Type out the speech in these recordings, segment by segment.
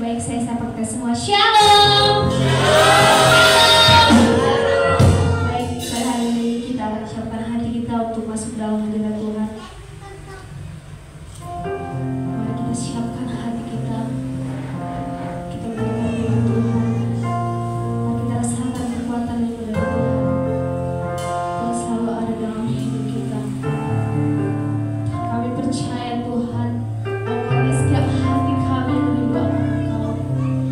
baik saya sapa kita semua. Shalom. Baik, pada hari ini kita siapkan hati kita untuk masuk dalam hadirat Tuhan. Mari kita siapkan hati kita. Kita mendengar firman Tuhan. Mari kita rasakan kekuatan yang dari Tuhan. Tuhan selalu ada dalam hidup kita. Kami percaya Tuhan, bahwa di setiap hati kami yang rindu akan Engkau.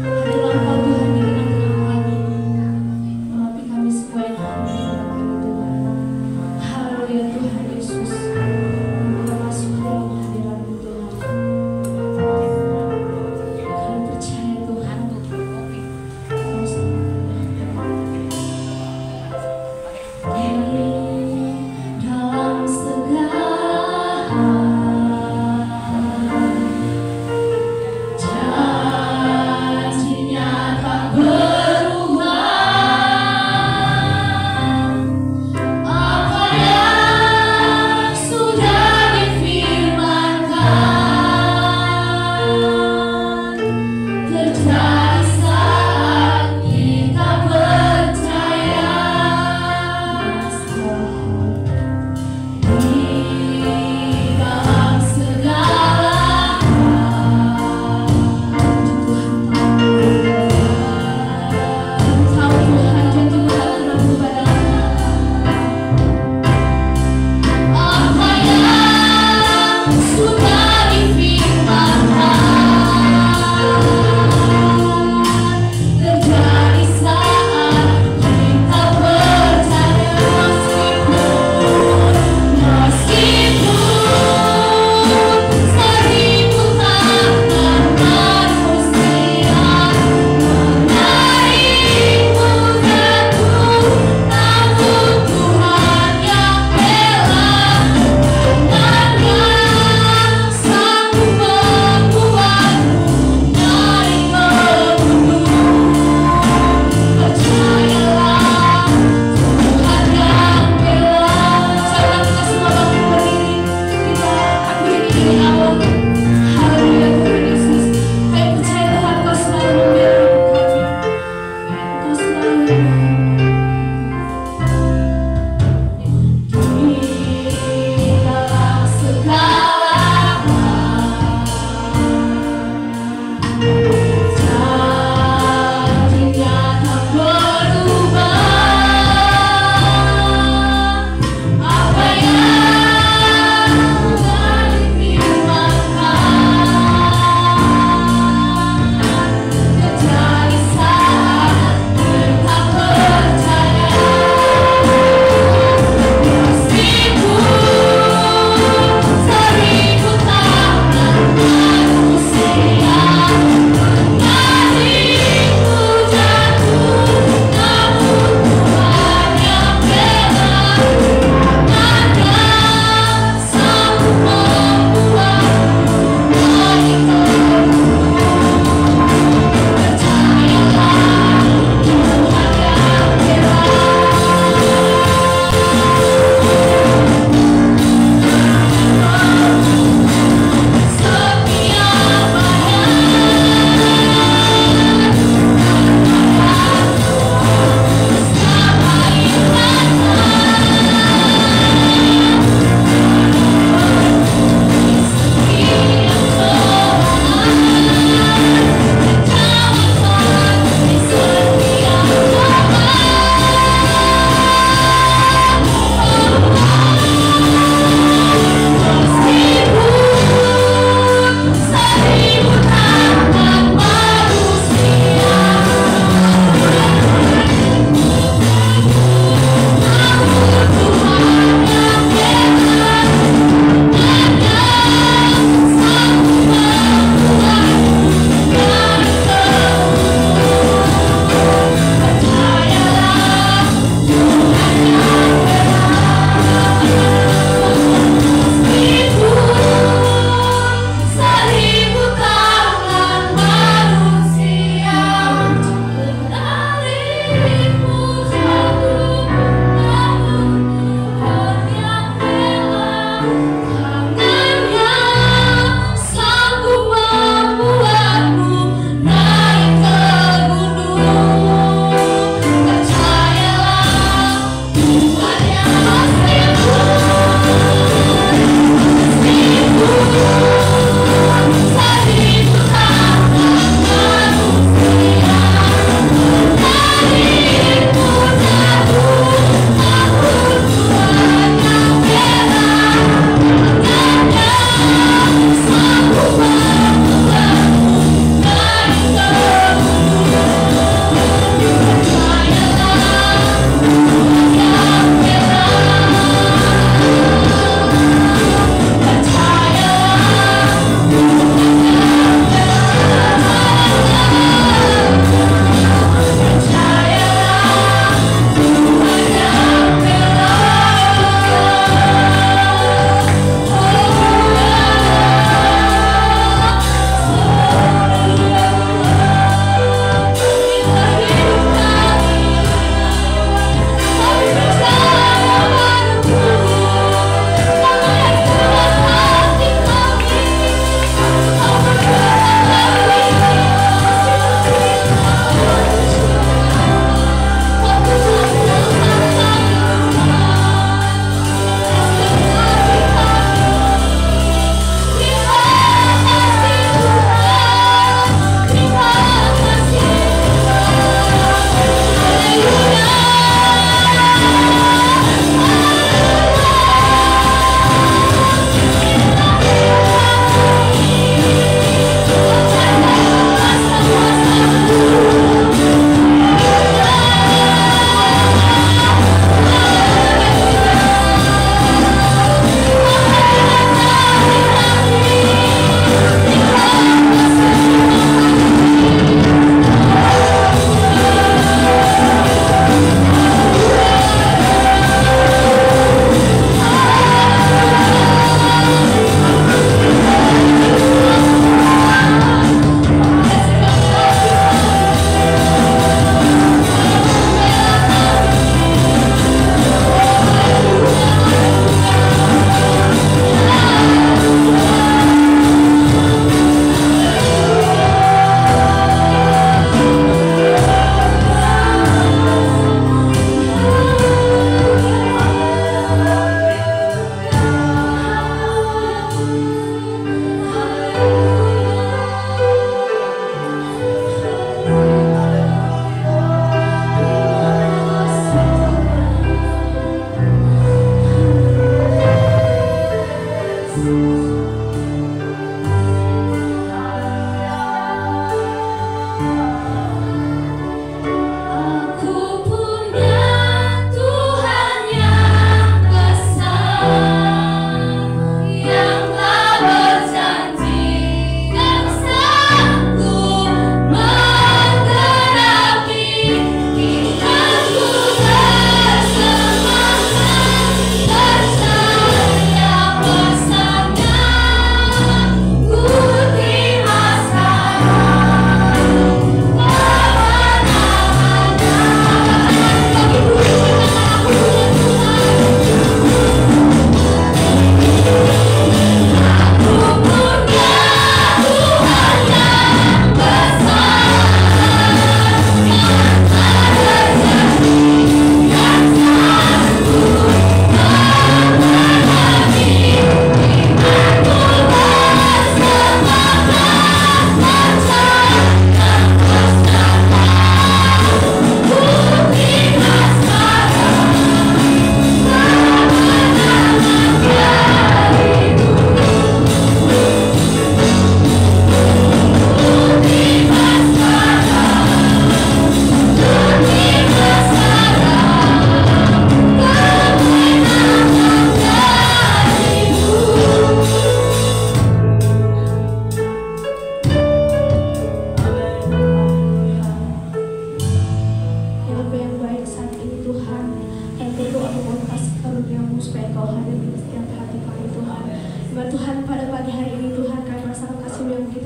Hadirat Engkau Tuhan di tengah-tengah kami.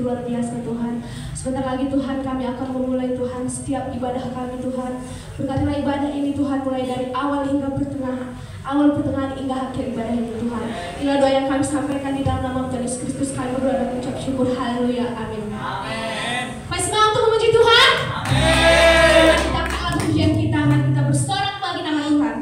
luar biasa Tuhan. Sebentar lagi Tuhan kami akan memulai Tuhan setiap ibadah kami Tuhan. Berkatilah ibadah ini Tuhan mulai dari awal hingga pertengahan. Awal pertengahan hingga akhir ibadah ini Tuhan. Inilah doa yang kami sampaikan di dalam nama Tuhan Yesus Kristus. Kami berdoa dan mengucap syukur. Haleluya. Amin. Amin. Masih semangat untuk memuji Tuhan? Amin. Mari kita angkat pujian kita. Mari kita bersorak bagi nama Tuhan.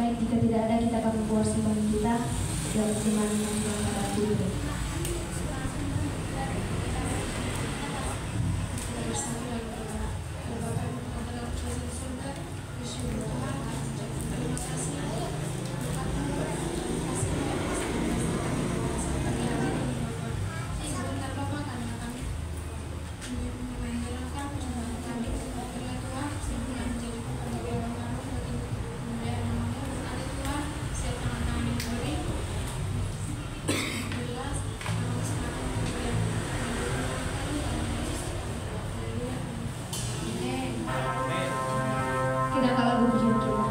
Baik, jika tidak ada, kita akan membawa sembahan kita dalam firman yang pada dulu. Kita kalau berbicara kita.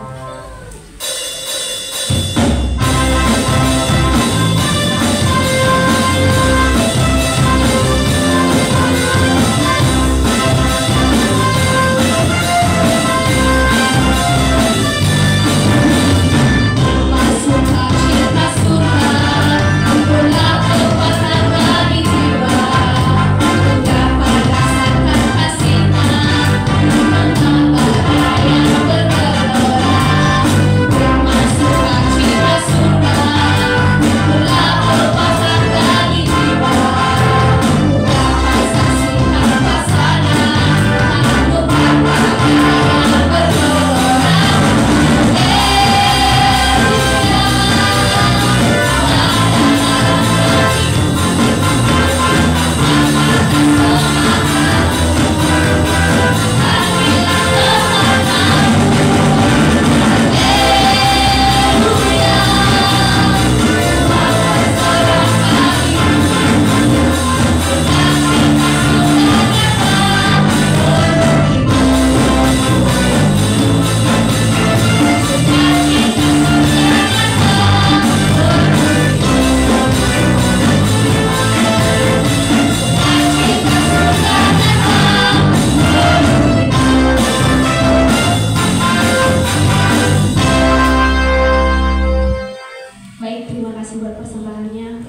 Baik, terima kasih buat persembahannya.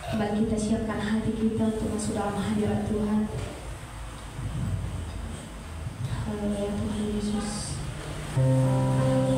Kembali kita siapkan hati kita untuk masuk dalam hadirat Tuhan. Haleluya Tuhan Yesus. Firman Tuhan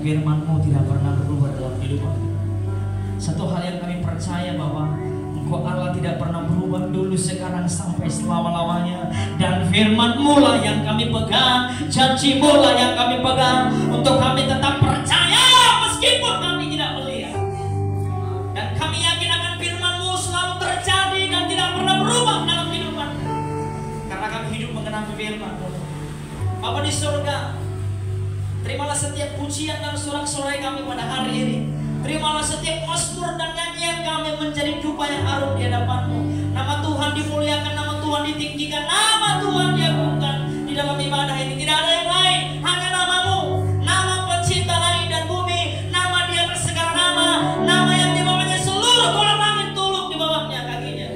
Firman-Mu tidak pernah berubah dalam hidup kami. Satu hal yang kami percaya bahwa Engkau Allah tidak pernah berubah dulu, sekarang, sampai selama-lamanya. Dan Firman-Mu lah yang kami pegang, janji-Mu lah yang kami pegang, untuk kami tetap percaya meskipun kami tidak melihat. Dan kami yakin akan Firman-Mu selalu terjadi dan tidak pernah berubah dalam hidup kami, karena kami hidup mengenal Firman-Mu. Bapa di surga, terimalah setiap pujian dan sorak-sorai kami pada hari ini. Terimalah setiap mazmur dan nyanyian kami menjadi dupa yang harum di hadapan-Mu. Nama Tuhan dimuliakan, nama Tuhan ditinggikan, nama Tuhan diagungkan di dalam ibadah ini. Tidak ada yang lain, hanya nama-Mu, nama pencipta langit dan bumi, nama di atas segala nama, nama yang di bawahnya seluruh kolam langit tuluk di bawahnya kakinya.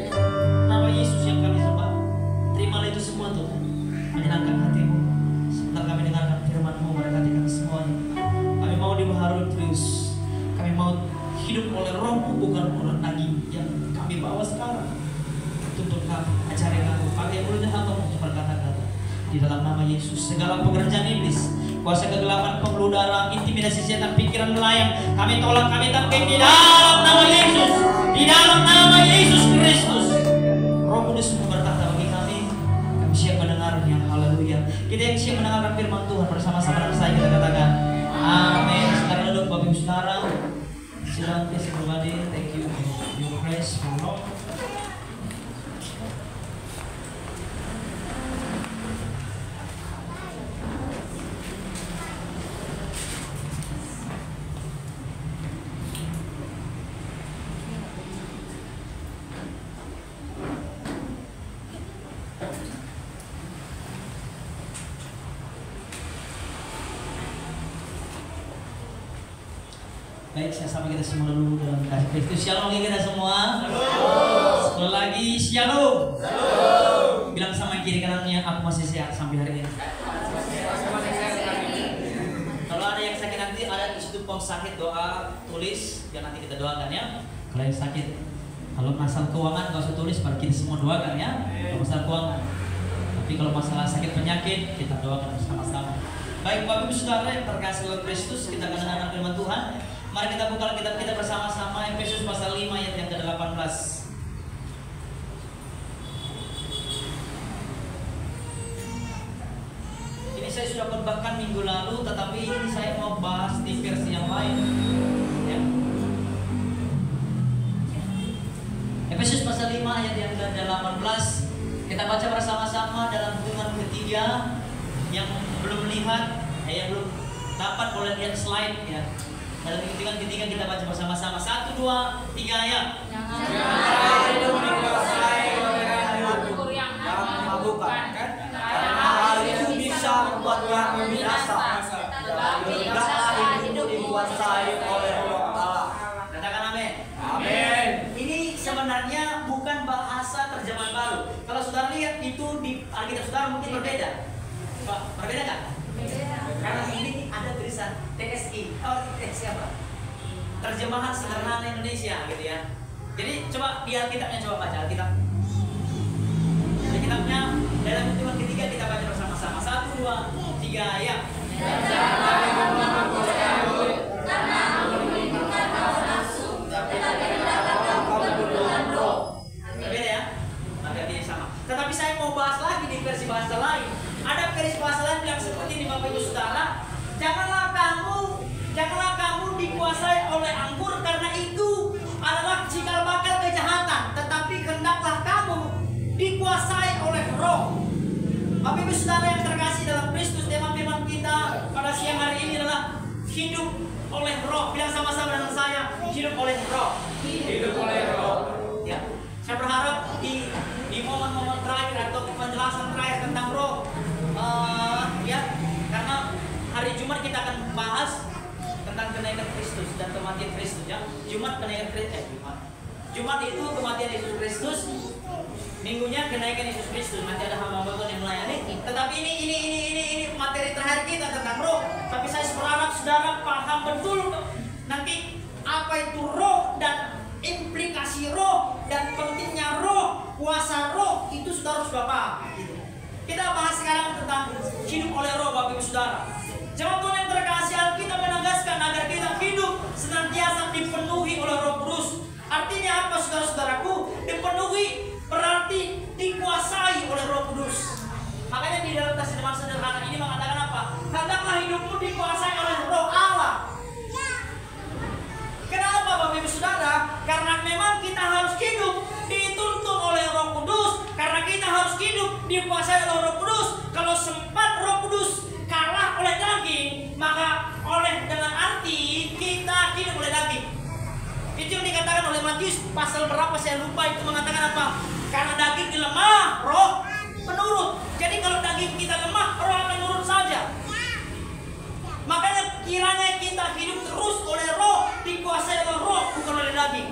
Nama Yesus yang kami sembah. Terimalah itu semua Tuhan. Menyenangkan hati-Mu. Sebentar kami dengarkan Firman-Mu, berkati kami semuanya. Kami mau dibaharui terus. Kami mau hidup oleh Roh-Mu, bukan oleh daging yang kami bawa sekarang. Tuntun kami, ajari kami, pakai mulutnya hamba-Mu untuk berkata-kata. Di dalam nama Yesus, segala pekerjaan iblis, kuasa kegelapan, pembuluh darah, intimidasi setan, pikiran melayang, kami tolak, kami tangkap di dalam nama Yesus. Di dalam nama Yesus Kristus. Roh Kudus berkata bagi kami siap mendengar yang haleluya. Kita yang siap mendengarkan firman Tuhan bersama-sama dengan saya, kita katakan amin. Sekarang duduk Bapak Ibu Saudara. Silakan please everybody. Thank you for your praise for Lord. Baik, saya sapa kita semua dulu dalam kasih Kristus. Shalom lagi kita semua. Sekali lagi shalom. Bilang sama kiri kanannya, aku masih sehat sampai hari ini. Kalau ada yang sakit nanti ada di situ form sakit, doa tulis, biar nanti kita doakan ya. Kalau yang sakit, kalau masalah keuangan nggak usah tulis, baru kita semua doakan ya. Kalau masalah keuangan. Tapi kalau masalah sakit penyakit, kita doakan bersama-sama. Baik, Bapak Ibu Saudara yang terkasih oleh Kristus, kita akan dengarkan firman Tuhan. Mari kita buka kitab kita bersama-sama, Efesus pasal 5 ayat yang ke-18. Ini saya sudah khotbahkan minggu lalu, tetapi ini saya mau bahas di versi yang lain ya. Efesus pasal 5 ayat yang ke-18. Kita baca bersama-sama dalam hitungan ketiga. Yang belum melihat, yang belum dapat boleh lihat slide ya. Dalam hitungan ketiga kita baca bersama-sama. 1, 2, 3 ayat. Jangan hidup dikuasai oleh rayuan yang memabukkan, kan? Karena hal itu bisa membuat kamu binasa. Tetapi janganlah hidup dikuasai oleh Roh Allah. Katakan amin. Amin. Ini sebenarnya bukan bahasa terjemahan baru. Kalau saudara lihat itu di Alkitab saudara mungkin berbeda. Pak, berbeda kan? Karena ini ada tulisan TSI. Oh, TSI apa? Terjemahan Sederhana Indonesia gitu ya. Jadi coba di Alkitabnya, coba baca Alkitab. Alkitabnya dalam hitungan ketiga kita baca bersama-sama. 1, 2, 3 ayat. oleh anggur, karena itu adalah cikal bakal kejahatan. Tetapi hendaklah kamu dikuasai oleh Roh. Bapak Ibu Saudara yang terkasih dalam Kristus, tema firman kita pada siang hari ini adalah hidup oleh Roh. Bilang sama-sama dengan saya, hidup oleh Roh. Hidup oleh Roh. Ya, saya berharap di momen-momen terakhir atau penjelasan terakhir tentang Roh, ya, karena hari Jumat kita akan bahas tentang kenaikan Kristus dan kematian Kristus, ya. Jumat kenaikan Kristus, Jumat itu kematian Yesus Kristus, minggunya kenaikan Yesus Kristus. Nanti ada hamba Tuhan yang melayani. Tetapi ini materi terakhir kita tentang Roh. Tapi saya berharap saudara paham betul nanti apa itu Roh dan implikasi Roh dan pentingnya Roh, kuasa Roh itu saudara sudah paham. Kita bahas sekarang tentang hidup oleh Roh, Bapak Ibu Saudara. Jemaat Tuhan yang terkasih, Alkitab menegaskan agar kita hidup senantiasa dipenuhi oleh Roh Kudus. Artinya apa, saudara-saudaraku? Dipenuhi berarti dikuasai oleh Roh Kudus. Makanya di dalam terjemahan sederhana ini mengatakan apa? Hendaklah hidupmu dikuasai oleh Roh Allah. Kenapa, Bapak Ibu Saudara? Karena memang kita harus hidup dituntun oleh Roh Kudus. Karena kita harus hidup dikuasai oleh Roh Kudus. Kalau sempat Roh Kudus kalah oleh daging, maka oleh dengan arti kita hidup oleh daging. Itu yang dikatakan oleh Matius pasal berapa saya lupa, itu mengatakan apa? Karena daging lemah, roh penurut. Jadi kalau daging kita lemah, roh akan nurut saja. Makanya kiranya kita hidup terus oleh roh, dikuasai oleh roh, bukan oleh daging.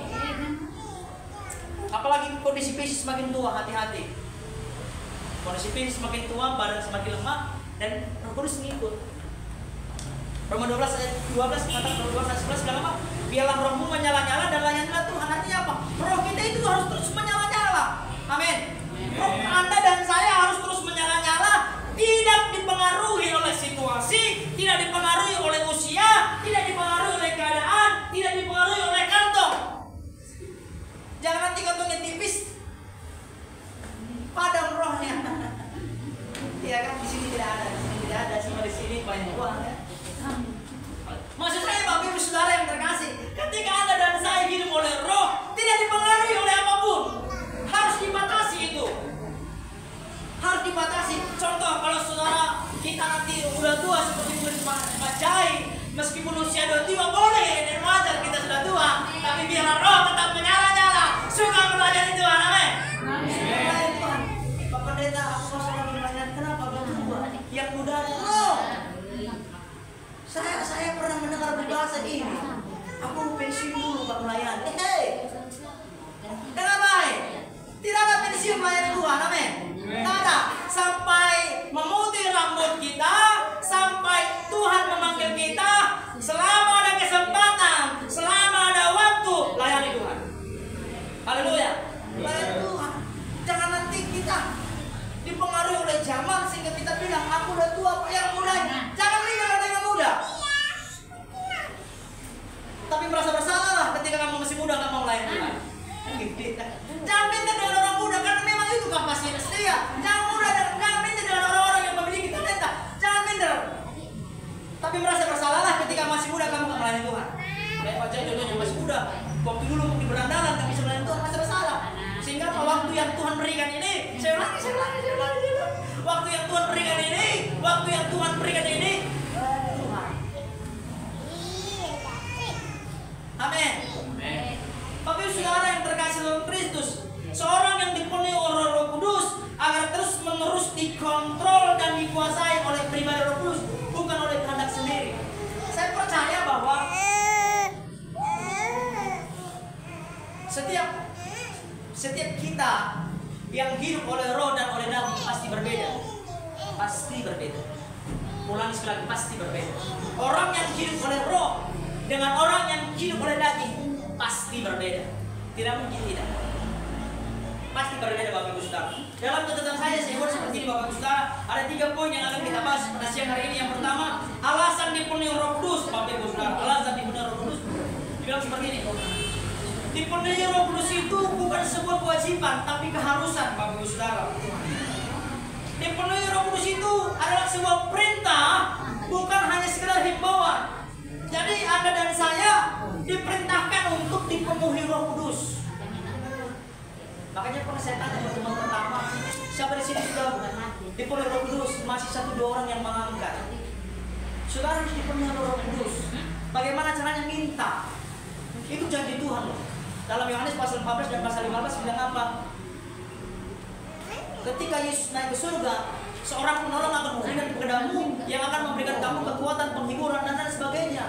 Apalagi kondisi fisik semakin tua, hati-hati. Kondisi fisik semakin tua, badan semakin lemah, dan Roh Kudus mengikut. Roma 12 ayat 12 mengatakan, Roma 12 ayat 11 bilang apa? Biarlah rohmu menyala-nyala dan layanilah Tuhan. Artinya apa? Roh kita itu harus terus menyala-nyala. Amin. Roh Anda dan saya harus terus menyala-nyala, tidak dipengaruhi oleh situasi, tidak dipengaruhi oleh usia, tidak dipengaruhi oleh keadaan, tidak dipengaruhi oleh kantong. Jangan nanti kantongnya tipis, padam rohnya. Iya kan, di sini tidak ada, di sini tidak ada, cuma di sini banyak uang ya. Maksud saya, Bapak Ibu Saudara yang terkasih, ketika Anda dan saya hidup oleh roh, tidak dipengaruhi oleh apapun. Harus dibatasi itu. Harus dibatasi. Contoh, kalau saudara kita nanti udah tua seperti Pak Jai, meskipun usia 22 boleh dan wajar kita sudah tua, tapi biarlah roh tetap menyala-nyala, suka melayani Tuhan. Amin. Tuhan, Pak Pendeta, aku masuk lagi melayani. Kenapa udah tua? Yang muda roh. Saya pernah mendengar berbahasa ini. Aku pensiun dulu Pak melayani. Dengan baik. Tidak ada pensiun melayani Tuhan. Amin. Tidak ada. Sampai memutih rambut kita, sampai Tuhan memanggil kita, selama ada kesempatan, selama ada waktu, layani Tuhan. Haleluya. Layani Tuhan. Jangan nanti kita dipengaruhi oleh zaman sehingga kita bilang, aku udah tua Pak yang muda. Jangan bilang ada yang muda. Tapi merasa bersalah lah ketika kamu masih muda nggak mau melayani Tuhan. Jangan minta dengan orang muda karena memang itu kapasitas dia. Jangan minta dengan orang-orang yang memiliki talenta. Jangan minta. Tapi merasa bersalah lah ketika masih muda kamu nggak melayani Tuhan. Kayak Pak Jai contohnya masih muda. Waktu dulu di berandalan tapi bisa melayani Tuhan, merasa bersalah. Sehingga waktu yang Tuhan berikan ini, saya ulangi. Waktu yang Tuhan berikan ini, Tuhan. Amin. Tapi saudara yang terkasih dalam Kristus, seorang yang dipenuhi oleh Roh Kudus agar terus menerus dikontrol dan dikuasai oleh pribadi Roh Kudus, bukan oleh kehendak sendiri. Saya percaya bahwa setiap kita yang hidup oleh roh dan oleh daging pasti berbeda. Ulangi sekali lagi, pasti berbeda. Orang yang hidup oleh roh dengan orang yang hidup oleh daging pasti berbeda. Tidak mungkin tidak. Pasti berbeda Bapak Ibu Saudara. Dalam catatan saya buat seperti ini Bapak Ibu Saudara. Ada 3 poin yang akan kita bahas pada siang hari ini. Yang pertama, alasan dipenuhi Roh Kudus Bapak Ibu Saudara. Alasan dipenuhi Roh Kudus dibilang seperti ini. Dipenuhi Roh Kudus itu bukan sebuah kewajiban, tapi keharusan Bapak Ibu Saudara. Dipenuhi Roh Kudus itu adalah sebuah perintah, bukan hanya sekedar himbauan. Jadi Anda dan saya dipenuhi dipenuhi Roh Kudus. Makanya pernah saya tanya pertemuan pertama, siapa di sini sudah dipenuhi Roh Kudus? Masih 1-2 orang yang mengangkat. Saudara harus dipenuhi Roh Kudus. Bagaimana caranya minta? Itu janji Tuhan loh. Dalam Yohanes pasal 14 dan pasal 15 bilang apa? Ketika Yesus naik ke surga, seorang penolong akan memberikan kepadamu yang akan memberikan kamu kekuatan, penghiburan, dan lain sebagainya.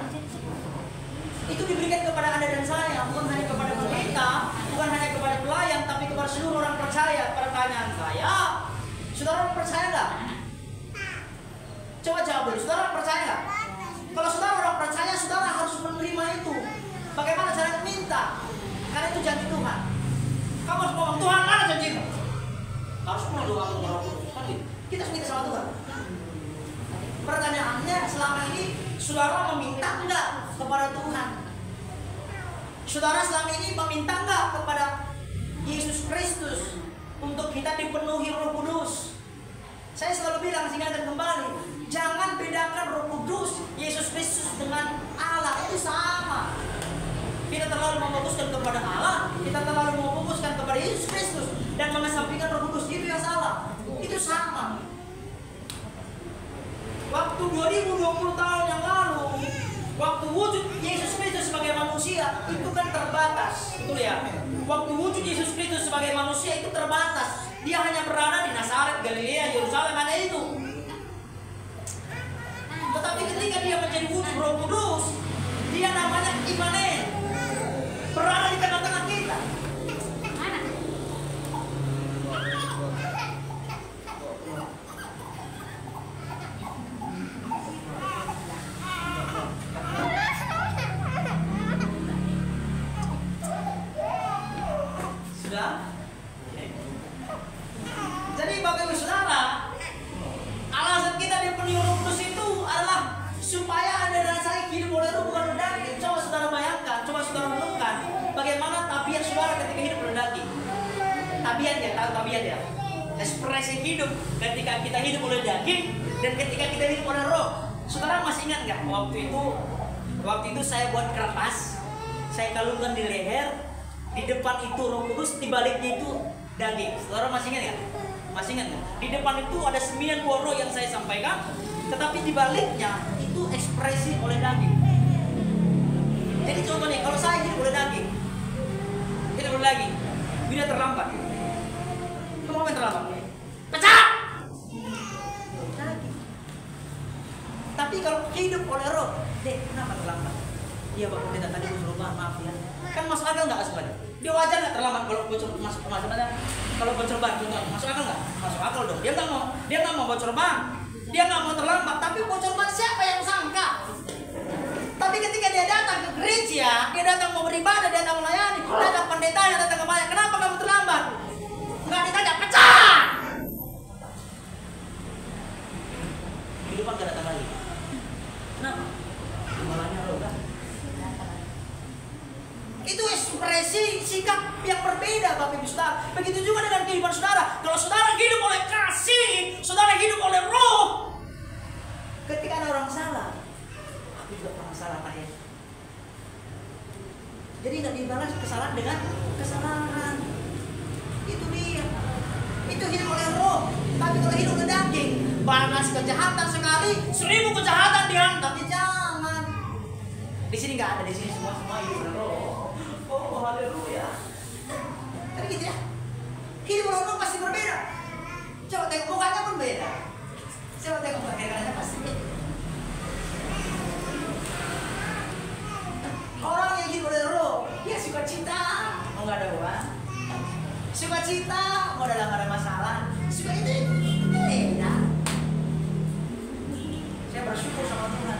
Itu diberikan kepada Anda dan saya, bukan hanya kepada pendeta, bukan hanya kepada pelayan, tapi kepada seluruh orang percaya. Pertanyaan saya, saudara percaya nggak? Coba jawab dulu, saudara percaya nggak? Kalau saudara orang percaya, saudara harus menerima itu. Bagaimana cara minta? Karena itu janji Tuhan. Kamu harus ngomong, Tuhan mana janjimu? Harus mau doa kepada Roh Kudus. Kita harus minta sama Tuhan. Pertanyaannya, selama ini saudara meminta enggak kepada Tuhan? Saudara selama ini meminta enggak kepada Yesus Kristus untuk kita dipenuhi Roh Kudus? Saya selalu bilang, sehingga akan kembali, jangan bedakan Roh Kudus, Yesus Kristus dengan Allah. Itu sama. Kita terlalu memfokuskan kepada Allah, kita terlalu memfokuskan kepada Yesus Kristus dan mengesampingkan Roh Kudus. Itu yang salah. Itu sama. Waktu 2020 tahun yang lalu, waktu wujud Yesus Kristus sebagai manusia itu kan terbatas, betul ya? Waktu wujud Yesus Kristus sebagai manusia itu terbatas. Dia hanya berada di Nazaret, Galilea, Yerusalem, hanya itu. Tetapi ketika dia menjadi wujud Roh Kudus, dia namanya Immanuel, berada di tengah-tengah kita. Sudah? Jadi Bapak Ibu Saudara, alasan kita dipenuhi Roh Kudus itu adalah supaya Anda dan saya hidup oleh Roh, bukan oleh daging. Coba saudara bayangkan, coba saudara renungkan bagaimana tabiat saudara ketika hidup oleh daging. Tabiat ya, tahu tabiat ya? Ekspresi hidup ketika kita hidup oleh daging dan ketika kita hidup oleh Roh. Saudara masih ingat nggak waktu itu saya buat kertas, saya kalungkan di leher, di depan itu Roh Kudus, di baliknya itu daging. Saudara masih ingat nggak? Masih ingat nggak? Di depan itu ada 9 buah roh yang saya sampaikan, tetapi di baliknya itu ekspresi oleh daging. Jadi contohnya, kalau saya hidup oleh daging, bila terlambat, kamu apa yang terlambat? Pecah! Daging. Tapi kalau hidup oleh Roh, Dek, kenapa terlambat? Iya Pak Pendeta, tadi gue suruh maaf ya. Kan masuk akal nggak sebenarnya? Dia wajar nggak terlambat kalau masuk aja? Kalau bocor ban, masuk akal nggak? Masuk akal dong. Dia nggak mau bocor ban, dia nggak mau terlambat. Tapi bocor ban siapa yang sangka? Tapi ketika dia datang ke gereja, dia datang mau beribadah, dia datang melayani, datang pendetanya, datang kemana? Kenapa kamu terlambat? Nggak ditanya, pecah! Kehidupan nggak datang lagi. Kenapa? Malahnya Roh kan? Itu ekspresi sikap yang berbeda Bapak Ibu Saudara. Begitu juga dengan kehidupan saudara. Kalau saudara hidup oleh kasih, saudara hidup oleh Roh. Ketika ada orang salah, aku juga pernah salah Pak ya. Jadi nggak dibalas kesalahan dengan kesalahan. Itu dia. Itu hidup oleh Roh. Tapi kalau hidup oleh daging, balas kejahatan sekali, 1000 kejahatan dihantam. Ya jangan. Di sini nggak ada, di sini semua hidup oleh Roh. Oh, haleluya. Tapi gitu ya. Hidup oleh Roh pasti berbeda. Coba tengok mukanya pun beda. Coba tengok mukanya pasti beda. Orang yang hidup oleh Roh, dia sukacita, mau nggak ada uang. Sukacita, mau dalam ada masalah. Sukacita itu beda. Saya bersyukur sama Tuhan.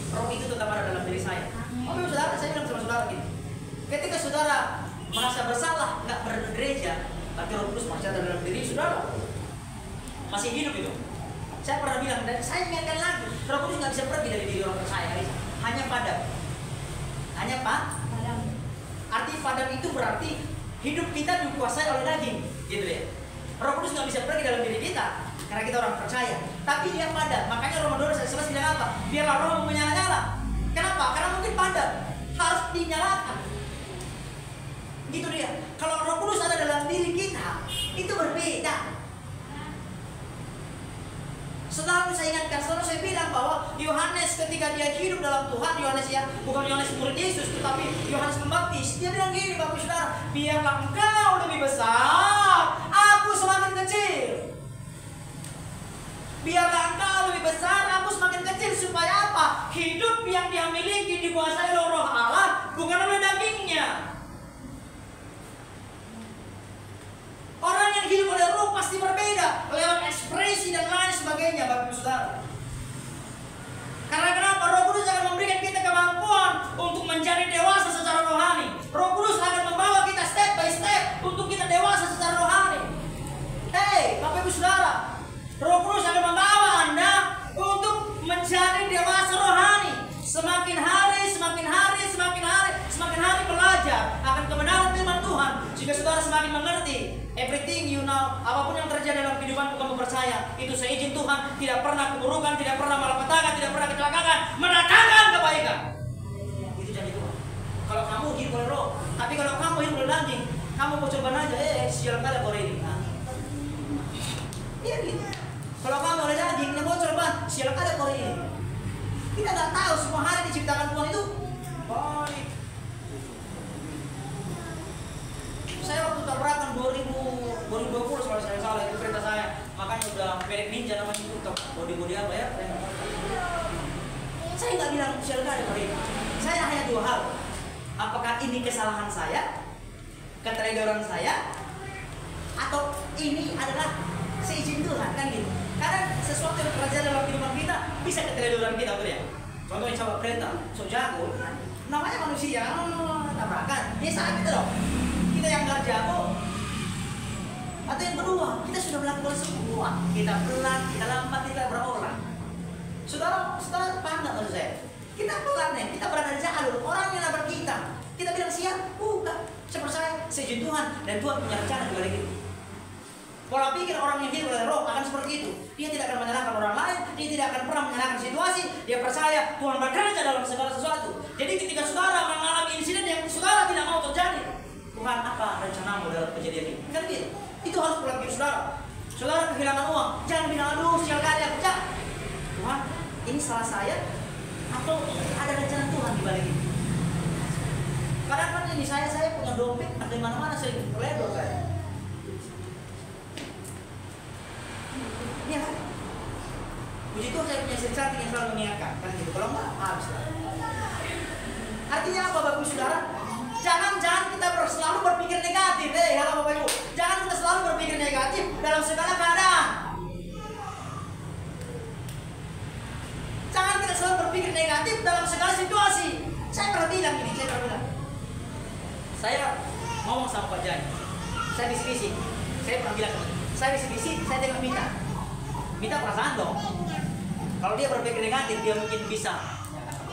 Roh itu tetap ada dalam diri saya. Oh, saudara, saya bilang sama saudara gitu. Ketika saudara merasa bersalah, nggak bergereja, tapi Roh Kudus masih ada dalam diri saudara, masih hidup itu. Saya pernah bilang, dan saya ingatkan lagi, Roh Kudus nggak bisa pergi dari diri orang percaya, hanya padam. Hanya padam. Arti padam itu berarti hidup kita dikuasai oleh daging, gitu ya. Roh Kudus nggak bisa pergi dalam diri kita, karena kita orang percaya. Tapi dia padam. Makanya Roma 12:11 bilang apa? Biarlah Roh menyala-nyala. Kenapa? Karena mungkin padam, harus dinyalakan. Itu dia. Kalau Roh Kudus ada dalam diri kita, itu berbeda. Setelah saya ingatkan, selalu saya bilang bahwa Yohanes ketika dia hidup dalam Tuhan, Yohanes ya, bukan Yohanes murid Yesus, tetapi Yohanes Pembaptis, dia bilang gini, Bapak Saudara, biarlah engkau lebih besar, aku semakin kecil. Biarlah engkau lebih besar, aku semakin kecil. Supaya apa? Hidup yang dia miliki dikuasai oleh Roh Allah, bukan oleh dagingnya. Orang yang hidup oleh Roh pasti berbeda lewat ekspresi dan lain sebagainya, Bapak Ibu Saudara. Karena kenapa? Roh Kudus akan memberikan kita kemampuan untuk menjadi dewasa secara rohani. Roh Kudus akan membawa kita step by step untuk kita dewasa secara rohani. Hei, Bapak Ibu Saudara, Roh Kudus akan membawa Anda untuk menjadi dewasa rohani. Semakin hari belajar akan kebenaran firman Tuhan. Jika saudara semakin mengerti, everything you know, apapun yang terjadi dalam kehidupanmu, kamu percaya itu seizin Tuhan, tidak pernah keburukan, tidak pernah malapetaka, tidak pernah kecelakaan, mendatangkan kebaikan. Itu janji Tuhan. Kalau kamu hidup oleh Roh, tapi kalau kamu hidup oleh daging, kamu mau coba aja, sial kali kau ini. Iya gitu. Kalau kamu oleh daging, yang mau coba sial kali kau ini. Kita nggak tahu semua hari diciptakan Tuhan itu baik. Saya waktu tabrakan 2020 kalau saya salah, itu perintah saya. Makanya udah merek ninja namanya itu, body apa ya? Saya nggak bilang sial kali kau ini. Saya hanya dua hal. Apakah ini kesalahan saya, keteledoran saya, atau ini adalah seizin Tuhan, kan gitu. Karena sesuatu yang terjadi dalam kehidupan kita bisa keteledoran kita, betul ya. Contohnya coba perintah, so jago, namanya manusia, tabrakan, biasa gitu loh. Kita yang nggak jago. Atau yang kedua, kita sudah melakukan semua, kita pelan, kita lambat, kita berolah. Saudara paham nggak maksud saya? Kita pelan nih, kita berada di jalur, orang yang nabrak kita bilang siap, bukan. Seperti saya, seizin Tuhan, dan Tuhan punya rencana juga lagi. Pola pikir orang yang hidup oleh Roh akan seperti itu. Dia tidak akan menyalahkan orang lain, dia tidak akan pernah menyalahkan situasi. Dia percaya Tuhan bekerja dalam segala sesuatu. Jadi ketika saudara mengalami insiden yang saudara tidak mau terjadi, Tuhan, apa rencanamu dalam kejadian ini? Kan gitu. Itu harus pola pikir saudara. Saudara kehilangan uang, jangan bilang aduh sial kali aku cak. Tuhan, ini salah saya atau ada rencana Tuhan di balik ini? Kadang kan ini saya punya dompet, ada di mana-mana saya terledor saya. Iya kan? Puji Tuhan saya punya istri cantik yang selalu mengingatkan, kan gitu. Kalau enggak, habis lah. Artinya apa, Bapak Saudara? Jangan kita selalu berpikir negatif. Halo Bapak Ibu, jangan kita selalu berpikir negatif dalam segala keadaan. Jangan kita selalu berpikir negatif dalam segala situasi. Saya pernah bilang gini, saya ngomong sama Pak Jai, saya bisik-bisik, saya pernah bilang, saya bisik-bisik, saya tengok minta perasaan dong. Kalau dia berpikir negatif, dia mungkin bisa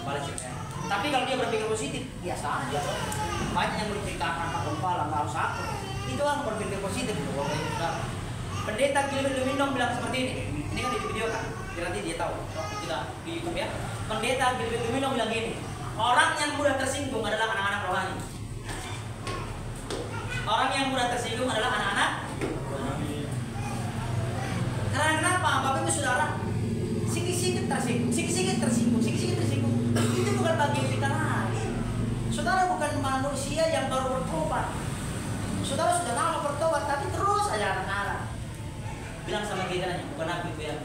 balas ya. Tapi kalau dia berpikir positif, biasa aja. Banyak yang menceritakan apa kepala, nggak harus aku. Itu orang berpikir positif. Pendeta Gilbert Lumindong bilang seperti ini. Ini kan di video kan, nanti dia tahu. Kita di YouTube ya. Pendeta Gilbert Lumindong bilang gini, orang yang mudah tersinggung adalah anak-anak rohani. Orang yang mudah tersinggung adalah anak-anak. Karena kenapa? Bapak Ibu Saudara, sikit-sikit tersinggung. Itu bukan bagian kita lagi. Saudara bukan manusia yang baru bertobat. Saudara sudah lama bertobat, tapi terus aja anak-anak. Bilang sama kita, bukan aku itu ya.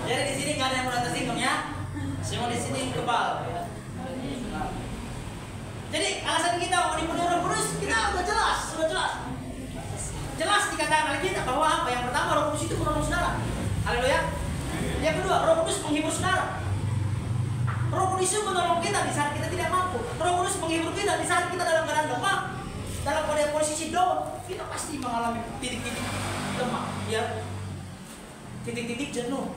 Jadi di sini nggak ada yang mudah tersinggung ya. Semua di sini kebal. Ya. Jadi alasan kita mau dipenuhi Roh Kudus, kita sudah jelas. Jelas dikatakan oleh kita bahwa apa? Yang pertama, Roh Kudus itu menolong saudara. Haleluya. Yang kedua, Roh Kudus menghibur saudara. Roh Kudus itu menolong kita di saat kita tidak mampu. Roh Kudus menghibur kita di saat kita dalam keadaan lemah, dalam posisi down. Kita pasti mengalami titik-titik lemah, ya. Titik-titik jenuh,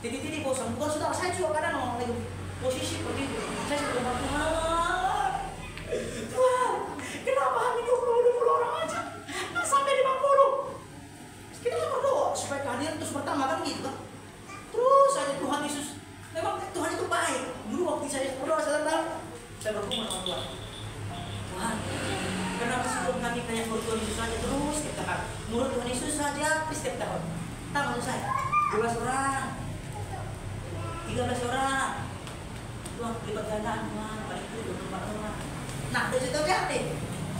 titik-titik bosan. Bukan saudara, saya juga kadang mengalami posisi seperti itu. Saya sudah Tuhan, kenapa hanya 20 orang aja? Nggak sampai 50. Kita kan berdoa supaya kehadiran terus bertambah kan gitu kan. Terus aja Tuhan Yesus. Memang Tuhan itu baik. Dulu waktu saya berdoa saya berdoa sama Tuhan. tapi setiap tahun. Tahu maksud saya? 12 orang, 13 orang. Tuhan lipat gandaan, Tuhan balik itu 24 orang. Nah dari situ lihat nih,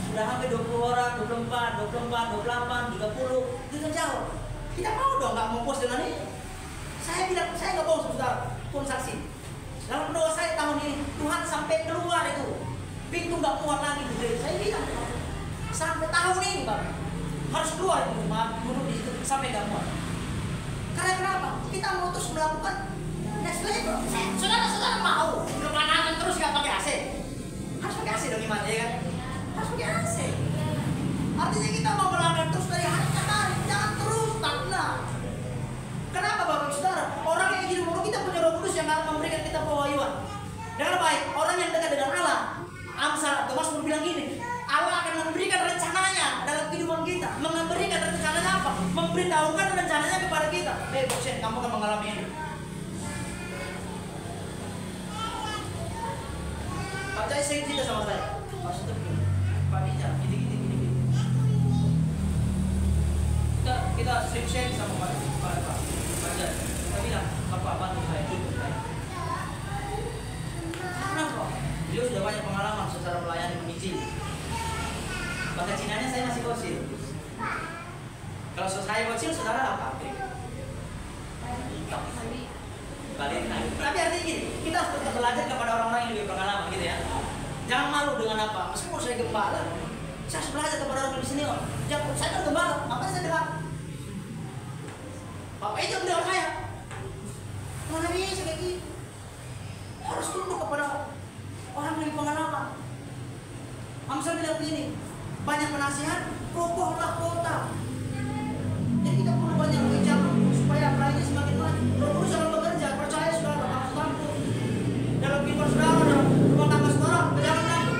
sudah hampir 20 orang, 24, 28, 30. Itu kan jauh. Kita mau dong nggak mau puas dengan ini. Saya bilang saya nggak bohong saudara, pun saksi. Dalam doa saya tahun ini Tuhan sampai keluar itu pintu nggak muat lagi di gereja. Saya bilang sampai tahun ini Bang harus keluar itu menurut di situ sampai nggak muat. Karena kenapa? Kita mau terus melakukan next level. Saudara mau kepanangan terus nggak pakai AC? Harus pakai AC dong gimana ya kan? Harus pakai AC. Artinya kita mau melanggar terus dari hari ke hari, jangan terus stagnan. Kenapa Bapak Saudara? Orang yang hidup menurut kita punya Roh Kudus yang akan memberikan kita pewahyuan. Dengan baik, orang yang dekat dengan Allah. Amsal atau Mazmur bilang gini, Allah akan memberikan rencananya dalam kehidupan kita. Memberikan rencananya apa? Memberitahukan rencananya kepada kita. Boksen, kamu akan mengalami ini. Pak Jai sering cerita sama saya. Maksudnya begini, Pak Dija, gini. Kita sering share sama Pak Jai. Kita bilang, Bapak bantu saya dulu. Kenapa? Beliau sudah banyak pengalaman secara melayani menginjil. Bahasa Cinanya saya masih bocil. Kalau saya bocil, saudara apa? Balik lagi. Tapi artinya gini, kita harus tetap belajar kepada orang-orang yang lebih pengalaman gitu ya. Jangan malu dengan apa. Meskipun saya gembala, saya harus belajar kepada orang lebih senior. Jangan, saya kan gembala, apa yang saya dengar? Bapak itu mendengar saya. Mana bisa kayak gitu? Harus tunduk kepada orang yang lebih pengalaman. Amsal bilang begini, banyak penasihat, kokohlah kota. Jadi kita perlu banyak ucapan supaya pelayanan semakin maju. Roh Kudus akan bekerja, percaya saudara, aku dalam kehidupan saudara, dalam rumah tangga saudara, jangan takut.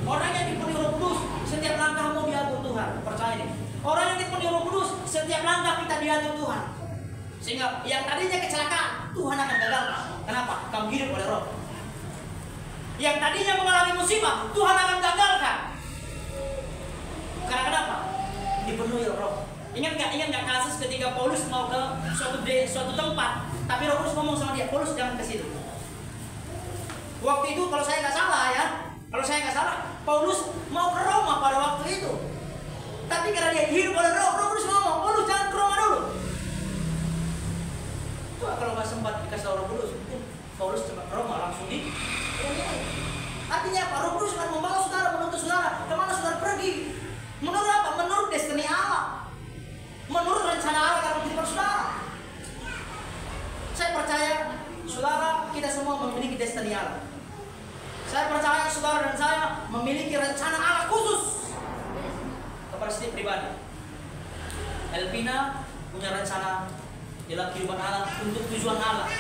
Orang yang dipenuhi Roh Kudus, setiap langkahmu diatur Tuhan, percaya deh. Orang yang dipenuhi Roh Kudus, setiap langkah kita diatur Tuhan. Sehingga yang tadinya kecelakaan, Tuhan akan gagalkan. Kenapa? Kamu hidup oleh Roh. Yang tadinya mengalami musibah, Tuhan akan gagalkan. Karena kenapa? Dipenuhi Roh. Ingat nggak kasus ketika Paulus mau ke suatu tempat, tapi Roh Kudus ngomong sama dia, Paulus jangan ke situ. Waktu itu kalau saya nggak salah, Paulus mau ke Roma pada waktu itu. Tapi karena dia hidup oleh Roh Kudus ngomong, Paulus jangan ke Roma dulu. Tuh kalau nggak sempat dikasih Roh Kudus, Paulus cepat ke Roma langsung di. Artinya apa? Roh Kudus akan membawa saudara, menuntut saudara kemana saudara pergi. Menurut apa? Menurut destiny Allah, menurut rencana Allah dalam kehidupan saudara. Saya percaya saudara kita semua memiliki destiny Allah. Saya percaya saudara dan saya memiliki rencana Allah khusus kepada setiap pribadi. Elvina punya rencana dalam kehidupan Allah untuk tujuan Allah.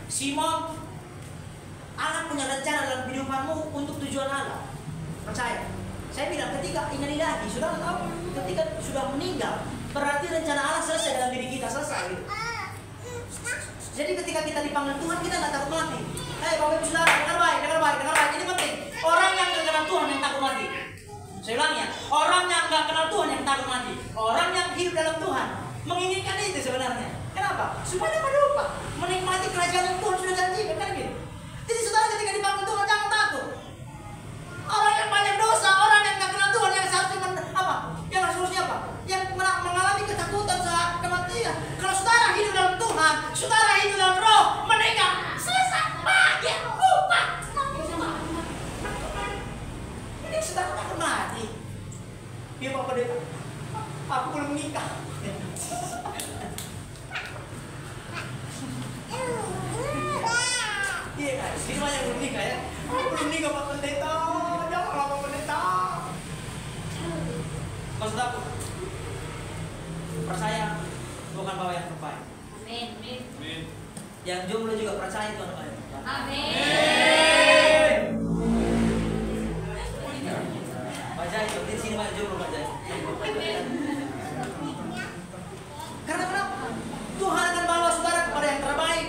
Simon, Allah punya rencana dalam kehidupanmu untuk tujuan Allah. Percaya. Saya bilang ketika ingat lagi, saudara tahu, ketika sudah meninggal, berarti rencana Allah selesai dalam diri kita, selesai. Gitu. Jadi ketika kita dipanggil Tuhan, kita nggak takut mati. Bapak Ibu Saudara, dengar baik. Ini penting. Orang yang nggak kenal Tuhan yang takut mati. Saya ulang ya, orang yang nggak kenal Tuhan yang takut mati. Orang yang hidup dalam Tuhan menginginkan itu sebenarnya. Kenapa? Supaya dapat lupa menikmati kerajaan yang Tuhan sudah janjikan kan gitu. Jadi saudara ketika dipanggil Tuhan jangan takut. Orang yang banyak dosa, orang yang nggak kenal Tuhan yang seharusnya Yang harusnya apa? Yang mengalami ketakutan saat kematian. Kalau saudara hidup dalam Tuhan, saudara hidup dalam Roh, meninggal selesai, bahagia, lupa. Ini saudara takut mati. Dia Bapak Pendeta, aku belum menikah. Iya guys, ini banyak belum nikah ya. Aku belum nikah Pak Pendeta, janganlah Pak Pendeta. Maksud aku, percaya Tuhan bawa yang terbaik. Amin. Yang jomblo juga percaya Tuhan bawa yang terbaik. Amin. Pak Jai, di sini banyak jomblo Pak Jai. Karena kenapa? Tuhan akan bawa saudara kepada yang terbaik.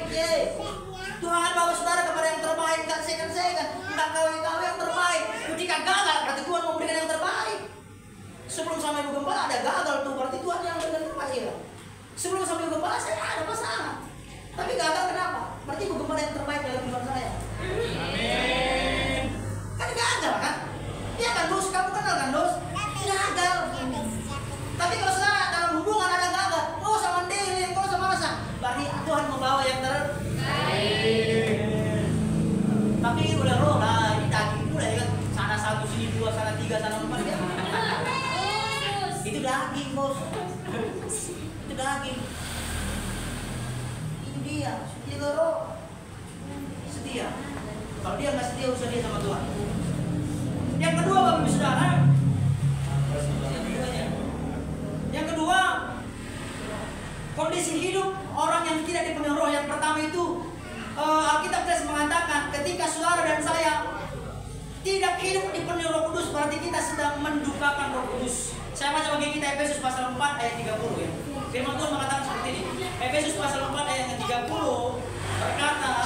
Tuhan bawa saudara kepada yang terbaik, nggak segan, nggak kawin yang terbaik. Ketika gagal, berarti Tuhan memberikan yang terbaik. Sebelum sama ibu gembala ada gagal tuh, berarti Tuhan yang benar terbaik ya. Sebelum sama ibu gembala saya ada pasangan, tapi gagal kenapa? Berarti ibu gembala yang terbaik dalam kehidupan saya. Amin. Kan gagal kan? Iya kan Dos, kamu kenal kan Dos? Gagal. Tapi kalau saudara dalam hubungan ada gagal, nggak usah mendele, nggak usah merasa. Berarti Tuhan membawa yang terbaik. Tapi udah roh lah, ini daging udah ya kan. Sana 1, sini 2, sana 3, sana 4 ya. Itu daging bos. Itu daging. Itu dia, setia roh. Setia. Kalau dia nggak setia, usah dia sama Tuhan. Yang kedua Bapak Ibu Saudara. Yang kedua, kondisi hidup orang yang tidak dipenuhi roh. Yang pertama itu Alkitab jelas mengatakan ketika saudara dan saya tidak hidup dipenuhi Roh Kudus, berarti kita sedang mendukakan Roh Kudus. Saya baca bagi kita Efesus pasal 4 ayat 30 ya. Firman Tuhan mengatakan seperti ini. Efesus pasal 4 ayat 30 berkata,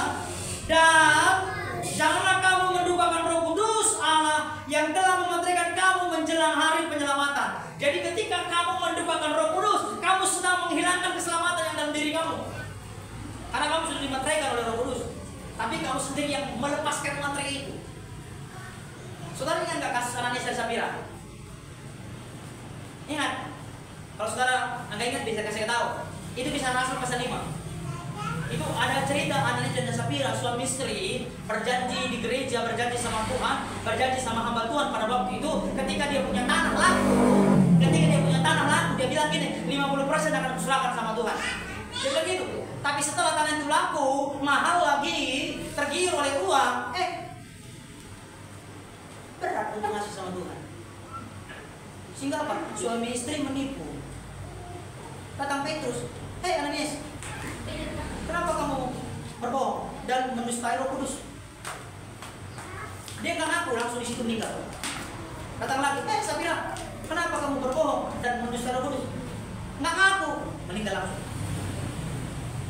"Dan janganlah kamu mendukakan Roh Kudus Allah yang telah memeteraikan kamu menjelang hari penyelamatan." Jadi ketika kamu mendukakan Roh Kudus, kamu sedang menghilangkan keselamatan yang dalam diri kamu. Karena kamu sudah dimateraikan oleh Roh Kudus, tapi kamu sendiri yang melepaskan materai itu. Saudara ingat nggak kasus Ananias dan Safira? Ingat? Kalau saudara nggak ingat bisa kasih tahu. Itu Kisah Rasul pasal 5. Itu ada cerita Ananias dan Safira, suami istri berjanji di gereja, berjanji sama Tuhan, berjanji sama hamba Tuhan pada waktu itu. Ketika dia punya tanah laku, dia bilang gini, 50% akan kuserahkan sama Tuhan. Dia bilang gitu. Tapi setelah tanah itu laku, mahal lagi, tergiur oleh uang, berat untuk ngasih sama Tuhan. Sehingga apa? Suami istri menipu. Datang Petrus, "Hei Ananias, kenapa kamu berbohong dan mendustai Roh Kudus?" Dia nggak ngaku, langsung di situ meninggal. Datang lagi, Safira, kenapa kamu berbohong dan mendustai Roh Kudus? Nggak ngaku, meninggal langsung.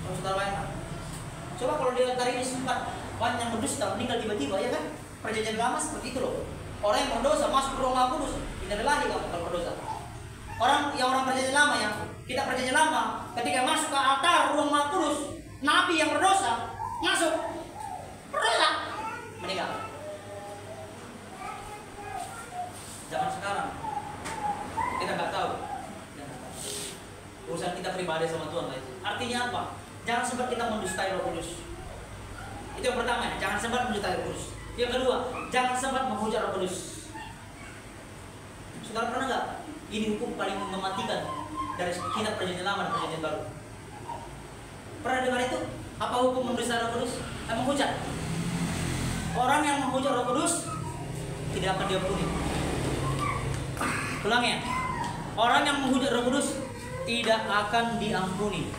Kalau saudara bayangkan, coba kalau dia hari ini sempat banyak yang berdusta, meninggal tiba-tiba, ya kan? Perjanjian lama seperti itu loh. Orang yang berdosa masuk ke ruang Maha Kudus, tidak lagi kalau berdosa. Orang perjanjian lama yang kita perjanjian lama, ketika masuk ke altar ruang Maha Kudus, nabi yang berdosa masuk, berdosa, meninggal. Zaman sekarang kita nggak tahu. Urusan kita pribadi sama Tuhan lah itu. Artinya apa? Jangan sempat kita mendustai Roh Kudus. Itu yang pertama, jangan sempat mendustai Roh Kudus. Yang kedua, jangan sempat menghujat Roh Kudus. Saudara pernah nggak? Ini hukum paling mematikan dari kitab perjanjian lama dan perjanjian baru. Pernah dengar itu? Apa hukum mendustai Roh Kudus? Menghujat. Orang yang menghujat Roh Kudus tidak akan diampuni. Ulang ya. Orang yang menghujat Roh Kudus tidak akan diampuni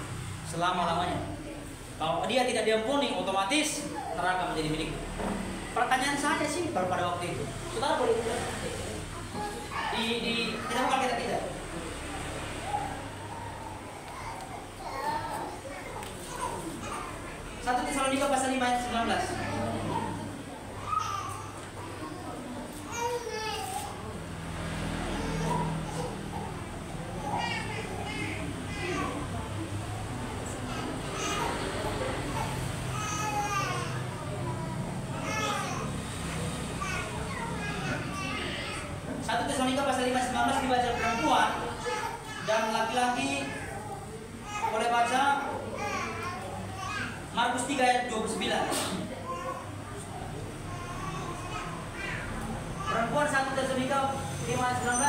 selama-lamanya. Kalau dia tidak diampuni, otomatis neraka menjadi milik. Pertanyaan saya sih pada waktu itu, saudara boleh kita bukan kita tidak. Satu Tesalonika pasal 5 ayat 19. Dibaca perempuan dan laki-laki boleh baca Markus 3 ayat 29. Perempuan 1 Tesalonika 5 ayat 19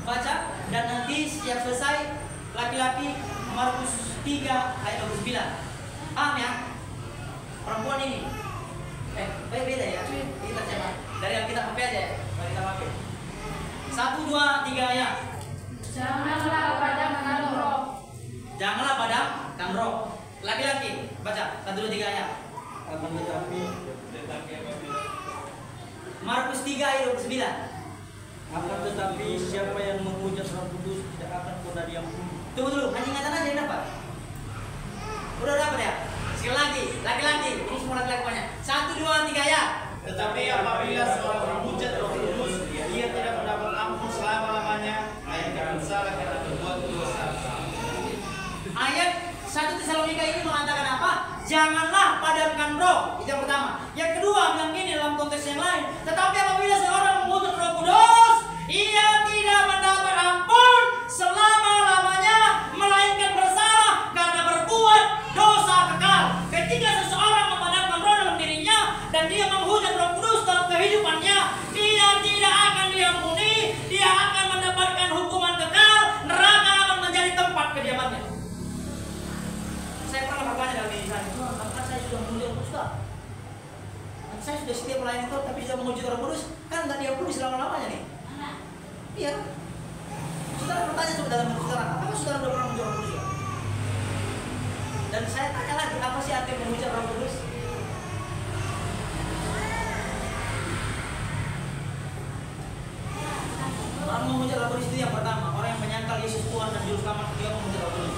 baca, dan nanti setiap selesai laki-laki Markus 3 ayat 29. Paham ya? Perempuan ini beda ya. Kita coba dari yang kita pakai aja ya. Mari kita pakai 1, 2, 3 ayat. Janganlah padamkan roh. Janganlah padamkan roh. Laki-laki baca 1, 2, 3 ayat. Akan tetapi Markus 3 ayat 29. akan tetapi siapa yang menghujat Roh Kudus tidak akan pernah diampuni. Tunggu dulu, hanya ingatan aja dapat. Udah dapat ya? Sekali lagi, laki-laki. Ini semua laki-laki banyak. 1, 2, 3 ayat. Tetapi apabila seorang menghujat Roh Kudus, dia tidak mendapat ampun 1 Tesalonika ini mengatakan apa? Janganlah padamkan roh. Itu yang pertama. Yang kedua bilang gini dalam konteks yang lain. Tetapi apabila seorang mengutuk Roh Kudus, ia tidak mendapat ampun selama-lamanya, melainkan bersalah karena berbuat dosa kekal. Ketika seseorang memadamkan roh dalam dirinya dan dia menghujat Roh Kudus dalam kehidupannya, dia tidak akan diampuni, dia akan mendapatkan hukuman kekal, neraka akan menjadi tempat kediamannya. Saya pernah bertanya dalam diri saya, apakah saya sudah menghujat Roh Kudus? Saya sudah setia melayani Tuhan tapi sudah menghujat Roh Kudus, kan nggak diampuni selama-lamanya nih. Iya. Saudara bertanya coba dalam hidup saudara, apakah saudara sudah pernah menghujat Roh Kudus? Dan saya tanya lagi, apa sih arti menghujat Roh Kudus? Orang menghujat Roh Kudus itu yang pertama, orang yang menyangkal Yesus Tuhan dan Juru Selamat, dia menghujat Roh Kudus.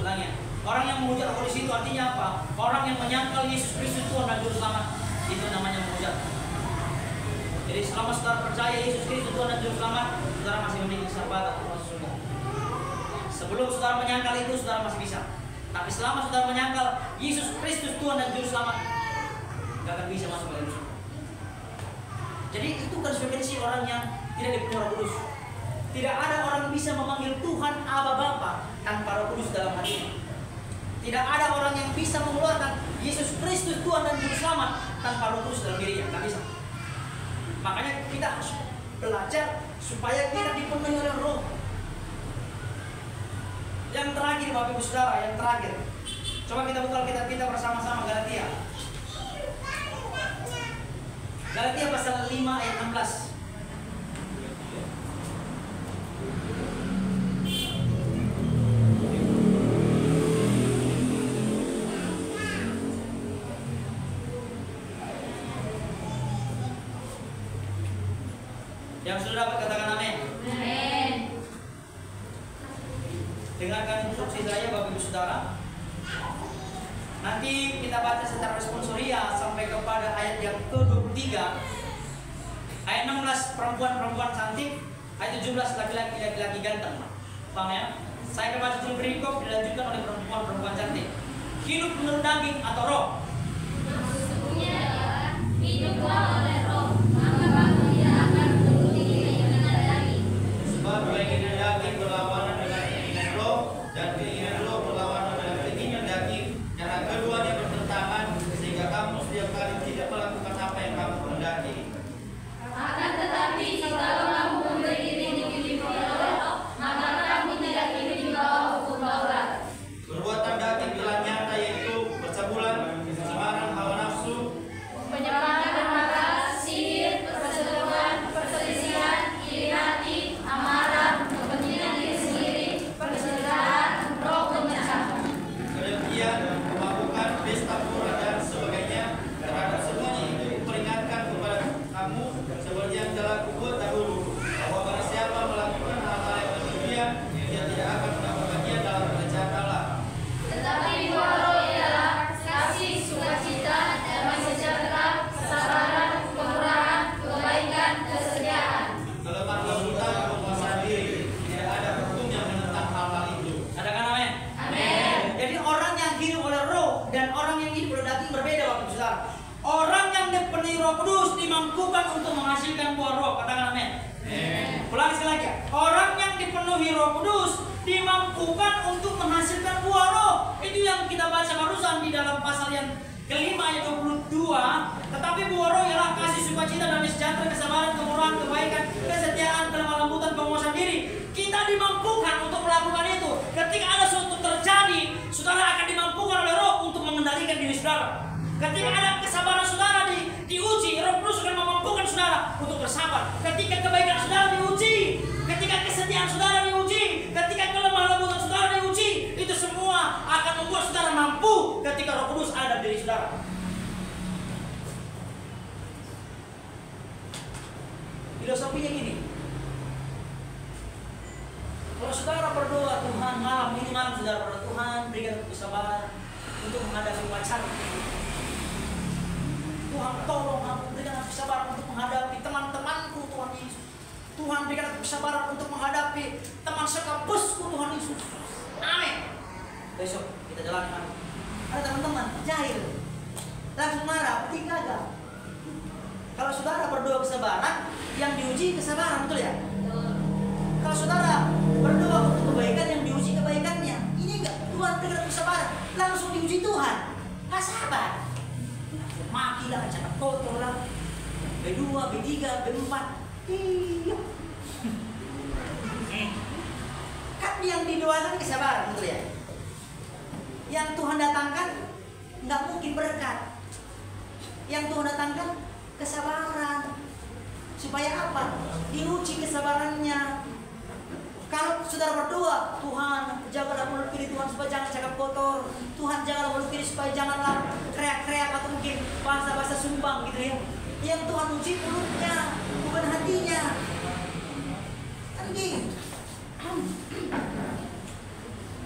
Ulang ya. Orang yang menghujat Roh Kudus itu artinya apa? Orang yang menyangkal Yesus Kristus Tuhan dan Juru Selamat, itu namanya menghujat. Jadi selama saudara percaya Yesus Kristus Tuhan dan Juru Selamat, saudara masih memiliki sahabat atau masuk surga. Sebelum saudara menyangkal itu, saudara masih bisa. Tapi selama saudara menyangkal Yesus Kristus Tuhan dan Juru Selamat, gak akan bisa masuk ke dalam surga. Jadi itu konsekuensi orang yang tidak dipenuhi Roh Kudus. Tidak ada orang bisa memanggil Tuhan Aba Bapa tanpa Roh Kudus dalam hatinya. Tidak ada orang yang bisa mengeluarkan Yesus Kristus Tuhan dan Juru Selamat tanpa Roh Kudus dalam dirinya. Tidak bisa. Makanya kita harus belajar supaya kita dipenuhi oleh Roh. Yang terakhir Bapak Ibu Saudara, yang terakhir. Coba kita buka Alkitab kita bersama-sama Galatia. Galatia pasal 5 ayat 16. Yang sudah dapat katakan amin. Amin. Dengarkan instruksi saya Bapak Ibu Saudara. Nanti kita baca secara responsoria sampai kepada ayat yang ke-23. Ayat 16 perempuan-perempuan cantik, ayat 17 laki-laki ganteng. Paham ya? Saya akan baca dulu berikut dilanjutkan oleh perempuan-perempuan cantik. Hidup menurut daging atau roh? Sesungguhnya adalah hiduplah oleh roh, maka kamu tidak akan menuruti keinginan daging. Sebab keinginan daging berlawanan dengan keinginan roh, dan keinginan roh berlawanan dengan keinginan daging, karena keduanya bertentangan, sehingga kamu setiap kali tidak melakukan apa yang kamu kehendaki. Akan tetapi jikalau kamu memberi diri dipimpin oleh roh, maka kamu tidak hidup di bawah hukum Taurat. Perbuatan daging telah nyata, yaitu percabulan, cemaran hawa nafsu, Penyembahan berhala, sihir, perseteruan, perselisihan, iri hati, amarah, kepentingan diri sendiri, perzinahan, roh pemecah. kedengkian, kemabukan, pesta pura dan sebagainya. Terhadap semuanya itu peringatkan kepada kamu seperti yang telah kubuat dahulu, bahwa barang siapa melakukan hal-hal yang demikian, dia tidak akan mendapat bagian dalam kerajaan Allah. Tetapi buah roh ialah kasih, sukacita, damai sejahtera, kesabaran, kemurahan, kebaikan, kesetiaan. Kelemah lembutan, penguasaan diri, tidak ada hukum yang menentang hal-hal itu. Katakan amin. Amin. Jadi orang yang hidup oleh roh dan orang yang hidup oleh daging berbeda Bapak Ibu Saudara. Orang yang dipenuhi Roh Kudus dimampukan untuk menghasilkan buah roh. Katakan amin. Ulangi sekali lagi. Orang yang dipenuhi Roh Kudus dimampukan untuk menghasilkan buah roh. Itu yang kita baca barusan di dalam pasal yang kelima ayat 22. Tetapi buah roh ialah kasih, sukacita, damai sejahtera, kesabaran, kemurahan, kebaikan, kesetiaan, kelemah lembutan, penguasaan diri. Kita dimampukan untuk melakukan itu. Ketika ada sesuatu terjadi, saudara akan dimampukan oleh roh untuk mengendalikan diri saudara. Ketika ada kesabaran saudara diuji, Roh Kudus akan memampukan saudara untuk bersabar. Ketika kebaikan saudara diuji, ketika kesetiaan saudara diuji, ketika kelemah lembutan saudara diuji, itu semua akan membuat saudara mampu ketika Roh Kudus ada dalam diri saudara. Filosofinya gini. Kalau saudara berdoa, Tuhan malam ini malam saudara berdoa, Tuhan berikan kesabaran untuk menghadapi wacana. Tuhan tolong aku, berikan aku kesabaran untuk menghadapi teman-temanku Tuhan Yesus. Tuhan berikan aku kesabaran untuk menghadapi teman sekampusku Tuhan Yesus. Amin. Besok kita jalankan. Ada teman-teman jahil, langsung marah, berarti gagal. Kalau saudara berdoa kesabaran, yang diuji kesabaran, betul ya? Kalau saudara berdoa untuk kebaikan, yang diuji kebaikannya. Ini enggak, Tuhan dengan kesabaran, langsung diuji Tuhan. Nggak sabar. Maki lah, cakap kotor lah. B2, B3, B4. Iya. Kan yang didoakan kesabaran, betul ya? Yang Tuhan datangkan nggak mungkin berkat. Yang Tuhan datangkan kesabaran. Supaya apa? Diuji kesabarannya. Kalau saudara berdoa, Tuhan jagalah mulut kiri Tuhan supaya jangan cakap kotor. Tuhan jagalah mulut kiri supaya janganlah kreak-kreak atau mungkin bahasa-bahasa sumbang gitu ya. Yang Tuhan uji mulutnya, bukan hatinya. Kan gitu.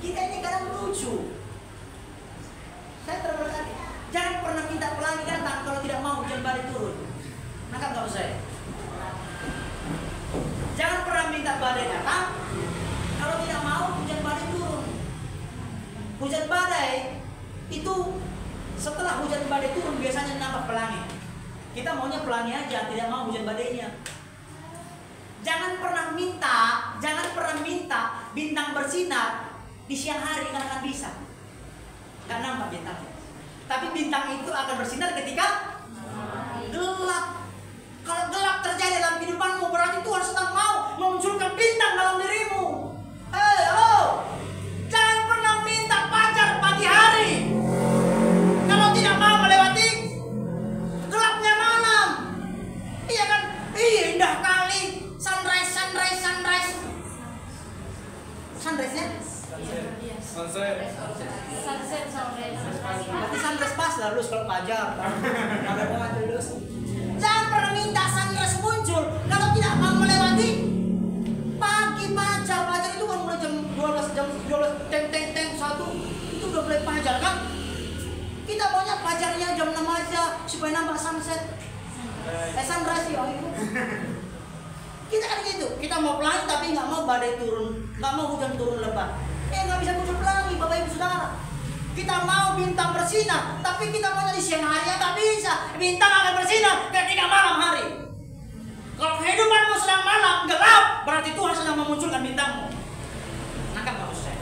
Kita ini kadang lucu. Saya terberkati. Jangan pernah minta pelangi datang kalau tidak mau hujan badai turun. Nangkap nggak saya? Jangan pernah minta badai datang kalau tidak mau hujan badai turun. Hujan badai itu setelah hujan badai turun biasanya nambah pelangi. Kita maunya pelangi aja, tidak mau hujan badainya. Jangan pernah minta bintang bersinar di siang hari, nggak akan bisa. Nggak nampak bintangnya. Tapi bintang itu akan bersinar ketika gelap. Kalau gelap terjadi dalam kehidupanmu, berarti Tuhan sedang mau memunculkan bintang dalam dirimu. Halo, jangan pernah minta pacar pagi hari kalau tidak mau melewati gelapnya malam. Iya kan? Indah kali sunrise. Sunrise-nya? Berarti sunrise pas lah, lulus kalau pajar. Jangan pernah minta sunrise muncul kalau tidak mau melewati pagi pajar. Pajar itu kan mulai jam 12 teng 1 itu udah mulai pajar kan? Kita maunya pajarnya jam 6 aja supaya nampak sunset. Sunrise ya itu. Kita kan gitu, kita mau pelangi tapi nggak mau badai turun, nggak mau hujan turun lebat. Nggak bisa muncul pelangi, Bapak Ibu Saudara. Kita mau bintang bersinar, tapi kita maunya di siang hari ya nggak bisa. Bintang akan bersinar ketika malam hari. Kalau kehidupanmu sedang malam gelap, berarti Tuhan sedang memunculkan bintangmu. Nangkap nggak maksud saya?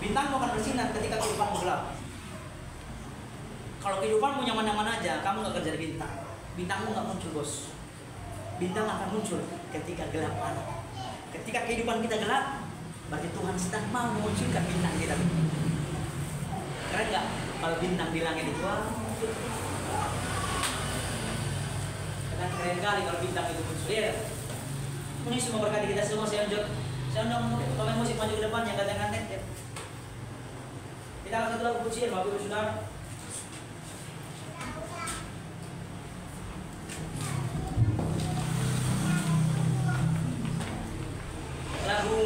Bintangmu akan bersinar ketika kehidupanmu gelap. Kalau kehidupanmu nyaman-nyaman aja, kamu nggak kerja di bintang. Bintangmu nggak muncul, bos. Bintang akan muncul ketika gelap malam. Ketika kehidupan kita gelap, berarti Tuhan sedang mau memunculkan bintang kita. Keren nggak? Kalau bintang di langit itu, keren kali kalau bintang itu muncul. Ya, ini semua berkati kita semua. Saya undang pemain musik maju ke depan yang ganteng-ganteng. Ya. Kita akan satu lagu pujian, Bapak Ibu Saudara. Lagu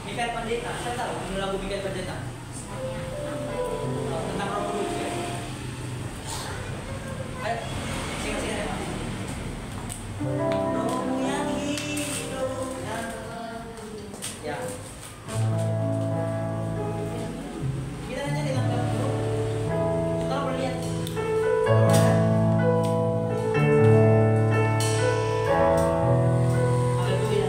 Mikael Pendeta, saya tahu ini lagu Mikael Pendeta tentang Roh Kudus ya. Ayo, sing-sing ya. Roh yang hidup ya. Kita hanya dengan lagu. Kita boleh lihat. Haleluya.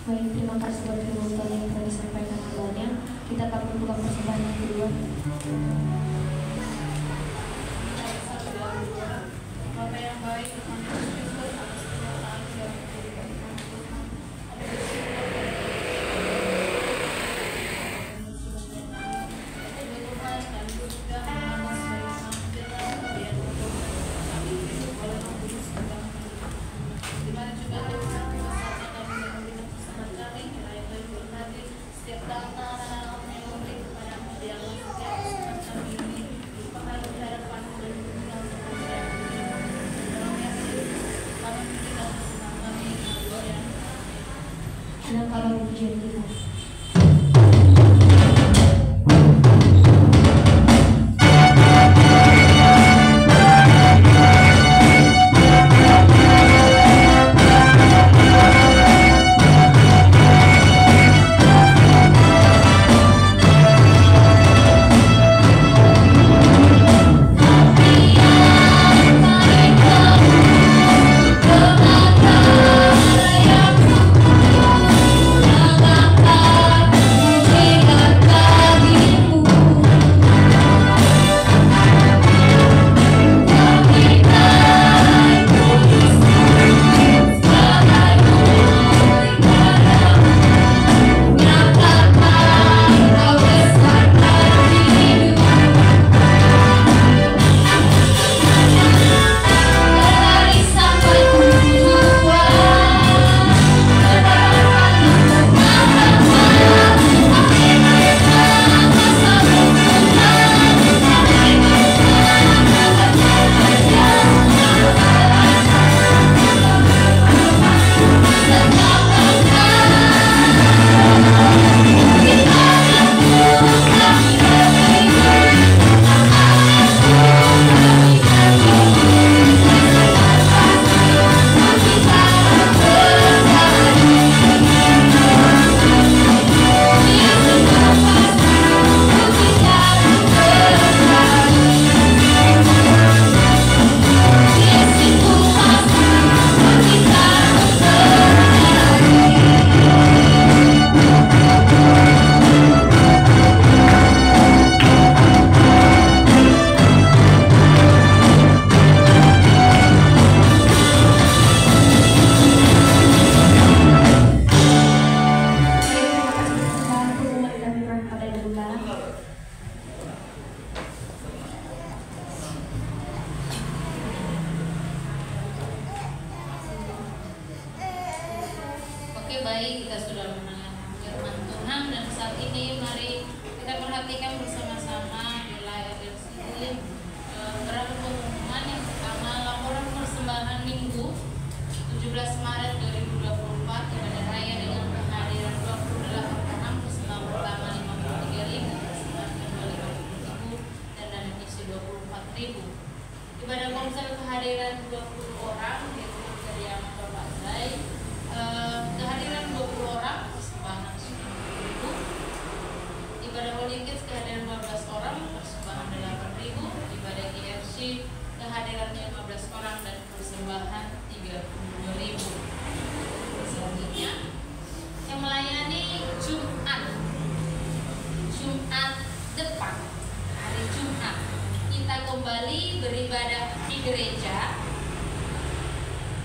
Baik, terima kasih buat firman Tuhan yang telah disampaikan hambanya. Kita akan membuka persembahan yang kedua. Bapak yang baik, kami bersyukur atas kenyataan yang diberikan Tuhan. Dan kalau pujian kita. Oke, baik, kita sudah mendengar firman Tuhan dan saat ini mari kita perhatikan bersama-sama di layar LCD beberapa pengumuman. Yang pertama, laporan persembahan Minggu 17 Maret 2024 ibadah raya dengan kehadiran 28 orang, persembahan pertama 53.000, persembahan kedua 50.000 dan dana isi 24.000. Ibadah komsel kehadiran 20 orang yaitu kediaman Bapak Zai. Kehadiran 20 orang, persembahan 90.000. Ibadah Holy Kids kehadiran 12 orang, persembahan 8.000. Ibadah GFC kehadirannya 15 orang dan persembahan 32.000. Selanjutnya yang melayani Jumat depan, hari Jumat kita kembali beribadah di gereja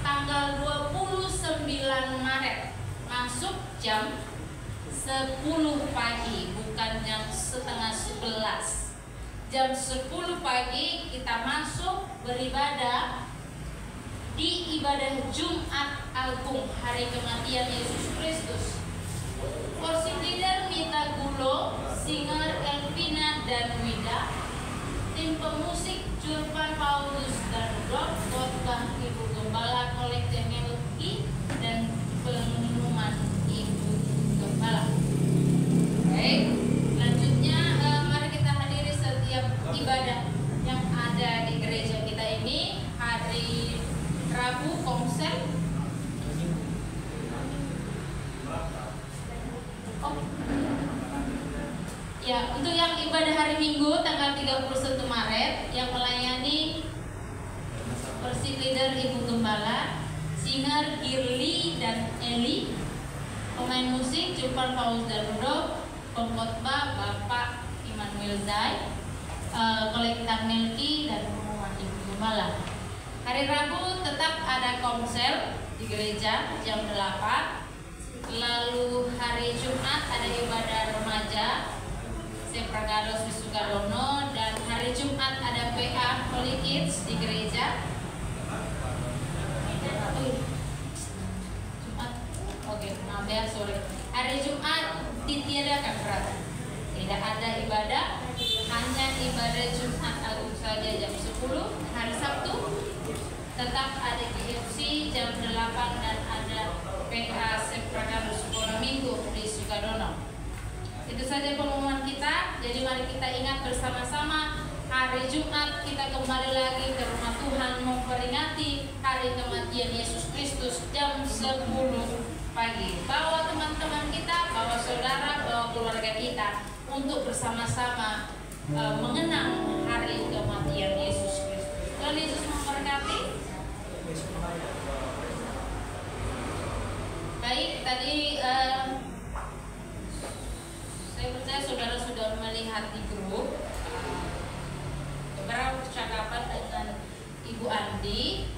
tanggal 29 Maret, masuk jam 10 pagi, bukan jam setengah 11. Jam 10 pagi kita masuk beribadah di ibadah Jumat Agung, hari kematian Yesus Kristus. Worship leader Mita Gulo, singer Elvina dan Wida, tim pemusik Jurpan Paulus dan Rob, khotbah Ibu Gembala Kolektif Melodi dan pengumuman Ibu Gembala. Baik, selanjutnya mari kita hadiri setiap ibadah yang ada di gereja kita ini. Hari Rabu komsel. Ya, untuk yang ibadah hari Minggu tanggal 31 Maret yang melayani worship leader Ibu Gembala, singer Girly dan Eli, Pemain musik Jumpan Paus Darudo, pengkhotbah Bapak Immanuel Zai, kolektor Melki, dan pengumuman Ibu Gembala. Hari Rabu tetap ada konser di gereja jam 8. Lalu hari Jumat ada ibadah remaja Sepragados di Sukadono, dan hari Jumat ada PA Holy Kids di gereja. Jumat, oke, maaf ya, sorry. Hari Jumat ditiadakan berarti tidak ada ibadah, hanya ibadah Jumat Agung saja jam 10. Hari Sabtu tetap ada GFC jam 8 dan ada PA Sepragados Sekolah Minggu di Sukadono. Itu saja pengumuman kita. Jadi mari kita ingat bersama-sama, hari Jumat kita kembali lagi ke rumah Tuhan memperingati hari kematian Yesus Kristus jam 10 pagi. Bawa teman-teman kita, bawa saudara, bawa keluarga kita untuk bersama-sama mengenang hari kematian Yesus Kristus. Tuhan Yesus memberkati. Baik, tadi saya percaya saudara sudah melihat di grup beberapa percakapan dengan Ibu Andi.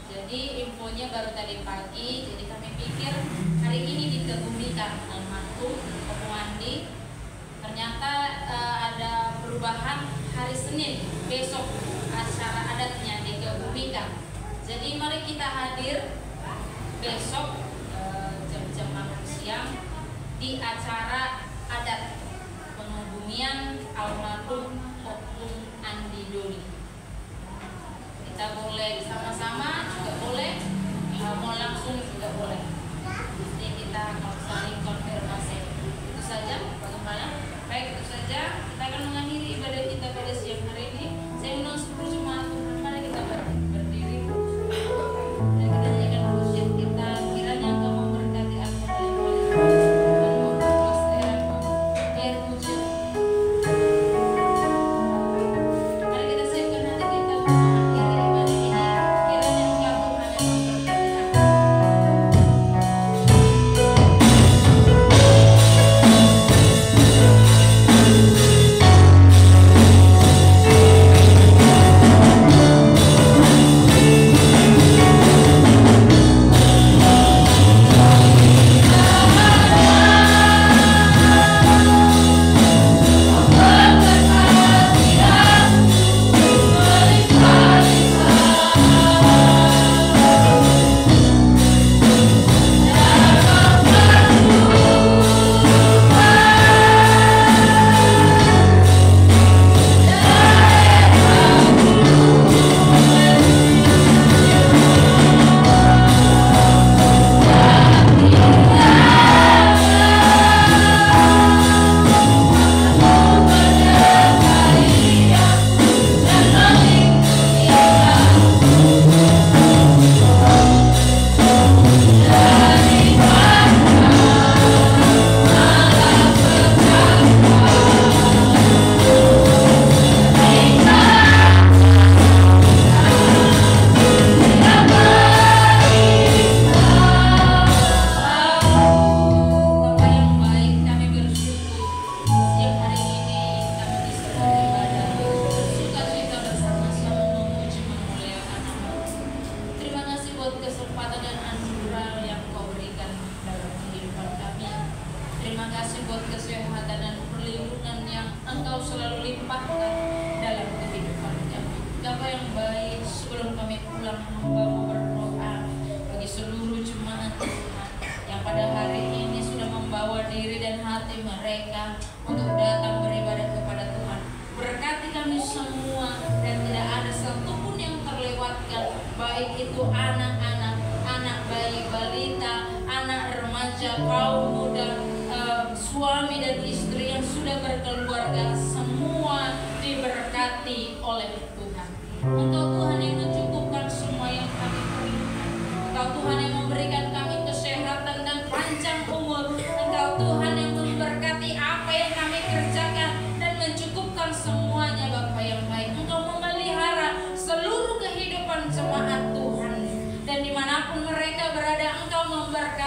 Jadi infonya baru tadi pagi. Jadi kami pikir hari ini dikebumikan almarhum Ibu Andi. Ternyata ada perubahan hari Senin besok acara adatnya dikebumikan. Jadi mari kita hadir besok jam-jam makan siang di acara adat pengebumian almarhum Opung Andi Doni. Kita boleh sama-sama juga boleh, mau langsung juga boleh. Jadi kita akan saling konfirmasi. Itu saja, bagaimana? Baik, itu saja. Kita akan mengakhiri ibadah kita pada siang hari ini. Saya undang seluruh jemaat Tuhan, mari kita berdiri dan kita nyanyikan pujian kita. Kiranya Engkau memberkati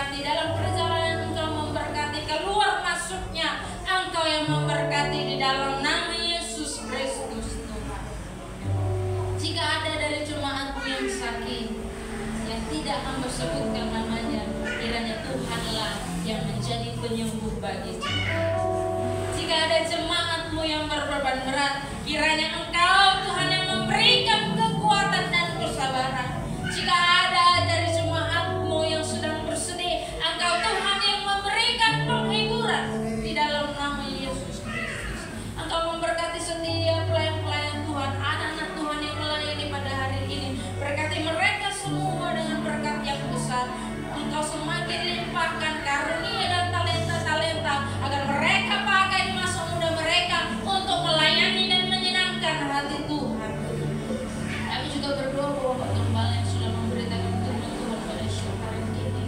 aku dalam perjalanan Engkau keluar masuknya. Engkau yang memberkati di dalam nama Yesus Kristus Tuhan. Jika ada dari jemaatku yang sakit, yang tidak hamba sebutkan namanya, kiranya Tuhanlah yang menjadi penyembuh bagi jemaat. Jika ada jemaatmu yang berbeban berat, kiranya Engkau Tuhan yang memberikan kekuatan dan kesabaran. Jika ada dari jemaatmu yang sedang bersedih, Engkau Tuhan yang memberikan penghiburan di dalam nama Yesus Kristus. Engkau memberkati setiap pelayan-pelayan Tuhan, anak-anak Tuhan yang melayani pada hari ini. Berkati mereka semua dengan berkat yang besar. Engkau semakin limpahkan karunia dan talenta-talenta agar mereka pakai di masa muda mereka untuk melayani dan menyenangkan hati Tuhan. Kami juga berdoa bahwa Pak Gembala yang sudah memberitakan firman Tuhan pada siang hari ini,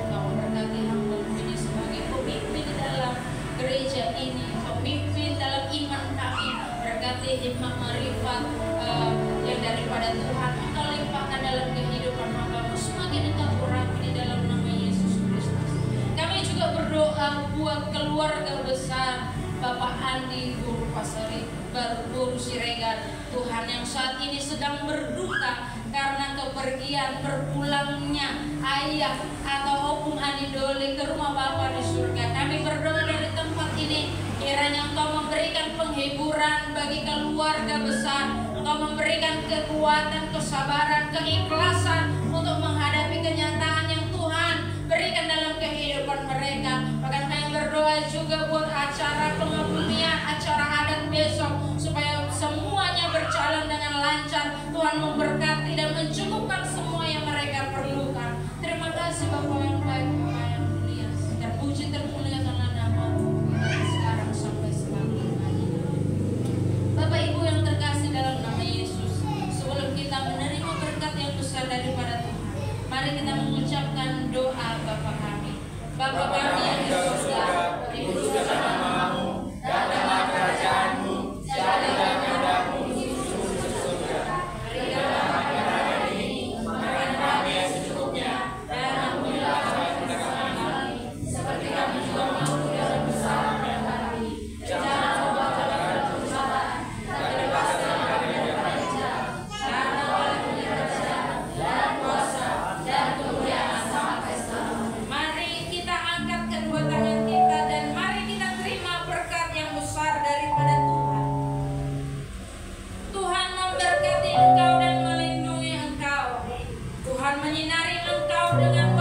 Engkau memberkati hamba ini sebagai pemimpin di dalam gereja ini, pemimpin dalam iman kami. Berkati hikmat marifat yang daripada Tuhan Engkau limpahkan dalam kehidupan hamba-Mu, semakin Engkau urapi di dalam nama Yesus Kristus. Kami juga berdoa buat keluarga besar Bapak Andi Guru Pasari, Guru Siregar, Tuhan yang saat ini sedang berduka karena kepergian berpulangnya ayah atau Om Andi Doli ke rumah Bapa di surga. Kami berdoa dari tempat ini, kiranya Engkau memberikan penghiburan bagi keluarga besar, Engkau memberikan kekuatan, kesabaran, keikhlasan untuk menghadapi kenyataan yang Tuhan berikan dalam kehidupan mereka. Bahkan kami berdoa juga buat acara pengabdian, acara adat besok, supaya semuanya berjalan dengan lancar. Tuhan memberkati dan mencukupkan semua yang mereka perlukan. Terima kasih Bapak yang baik, Bapak yang mulia. Terpuji termuliakanlah nama-Mu dari sekarang sampai selamanya. Bapak Ibu yang terkasih dalam nama Yesus, sebelum kita menerima berkat yang besar daripada Tuhan, mari kita mengucapkan doa Bapa kami. Bapa kami yang di surga, dikuduskan nama-Mu, datanglah kerajaan-Mu, jadilah kehendak-Mu di surga. Berikanlah kami hari ini makan kami yang secukupnya, dan ampunilah kesalahan kami, seperti kami juga mengampuni dosa kesalahan kami. Jangan coba dalam kesalahan, tapi lepaskan kami dari jahat. Karena oleh-Mu kerajaan dan kuasa dan kemuliaan sampai selamanya. Mari kita angkat kedua tangan kita dan mari kita terima berkat yang besar daripada Tuhan. Tuhan memberkati engkau dan melindungi engkau. Tuhan menyinari engkau dengan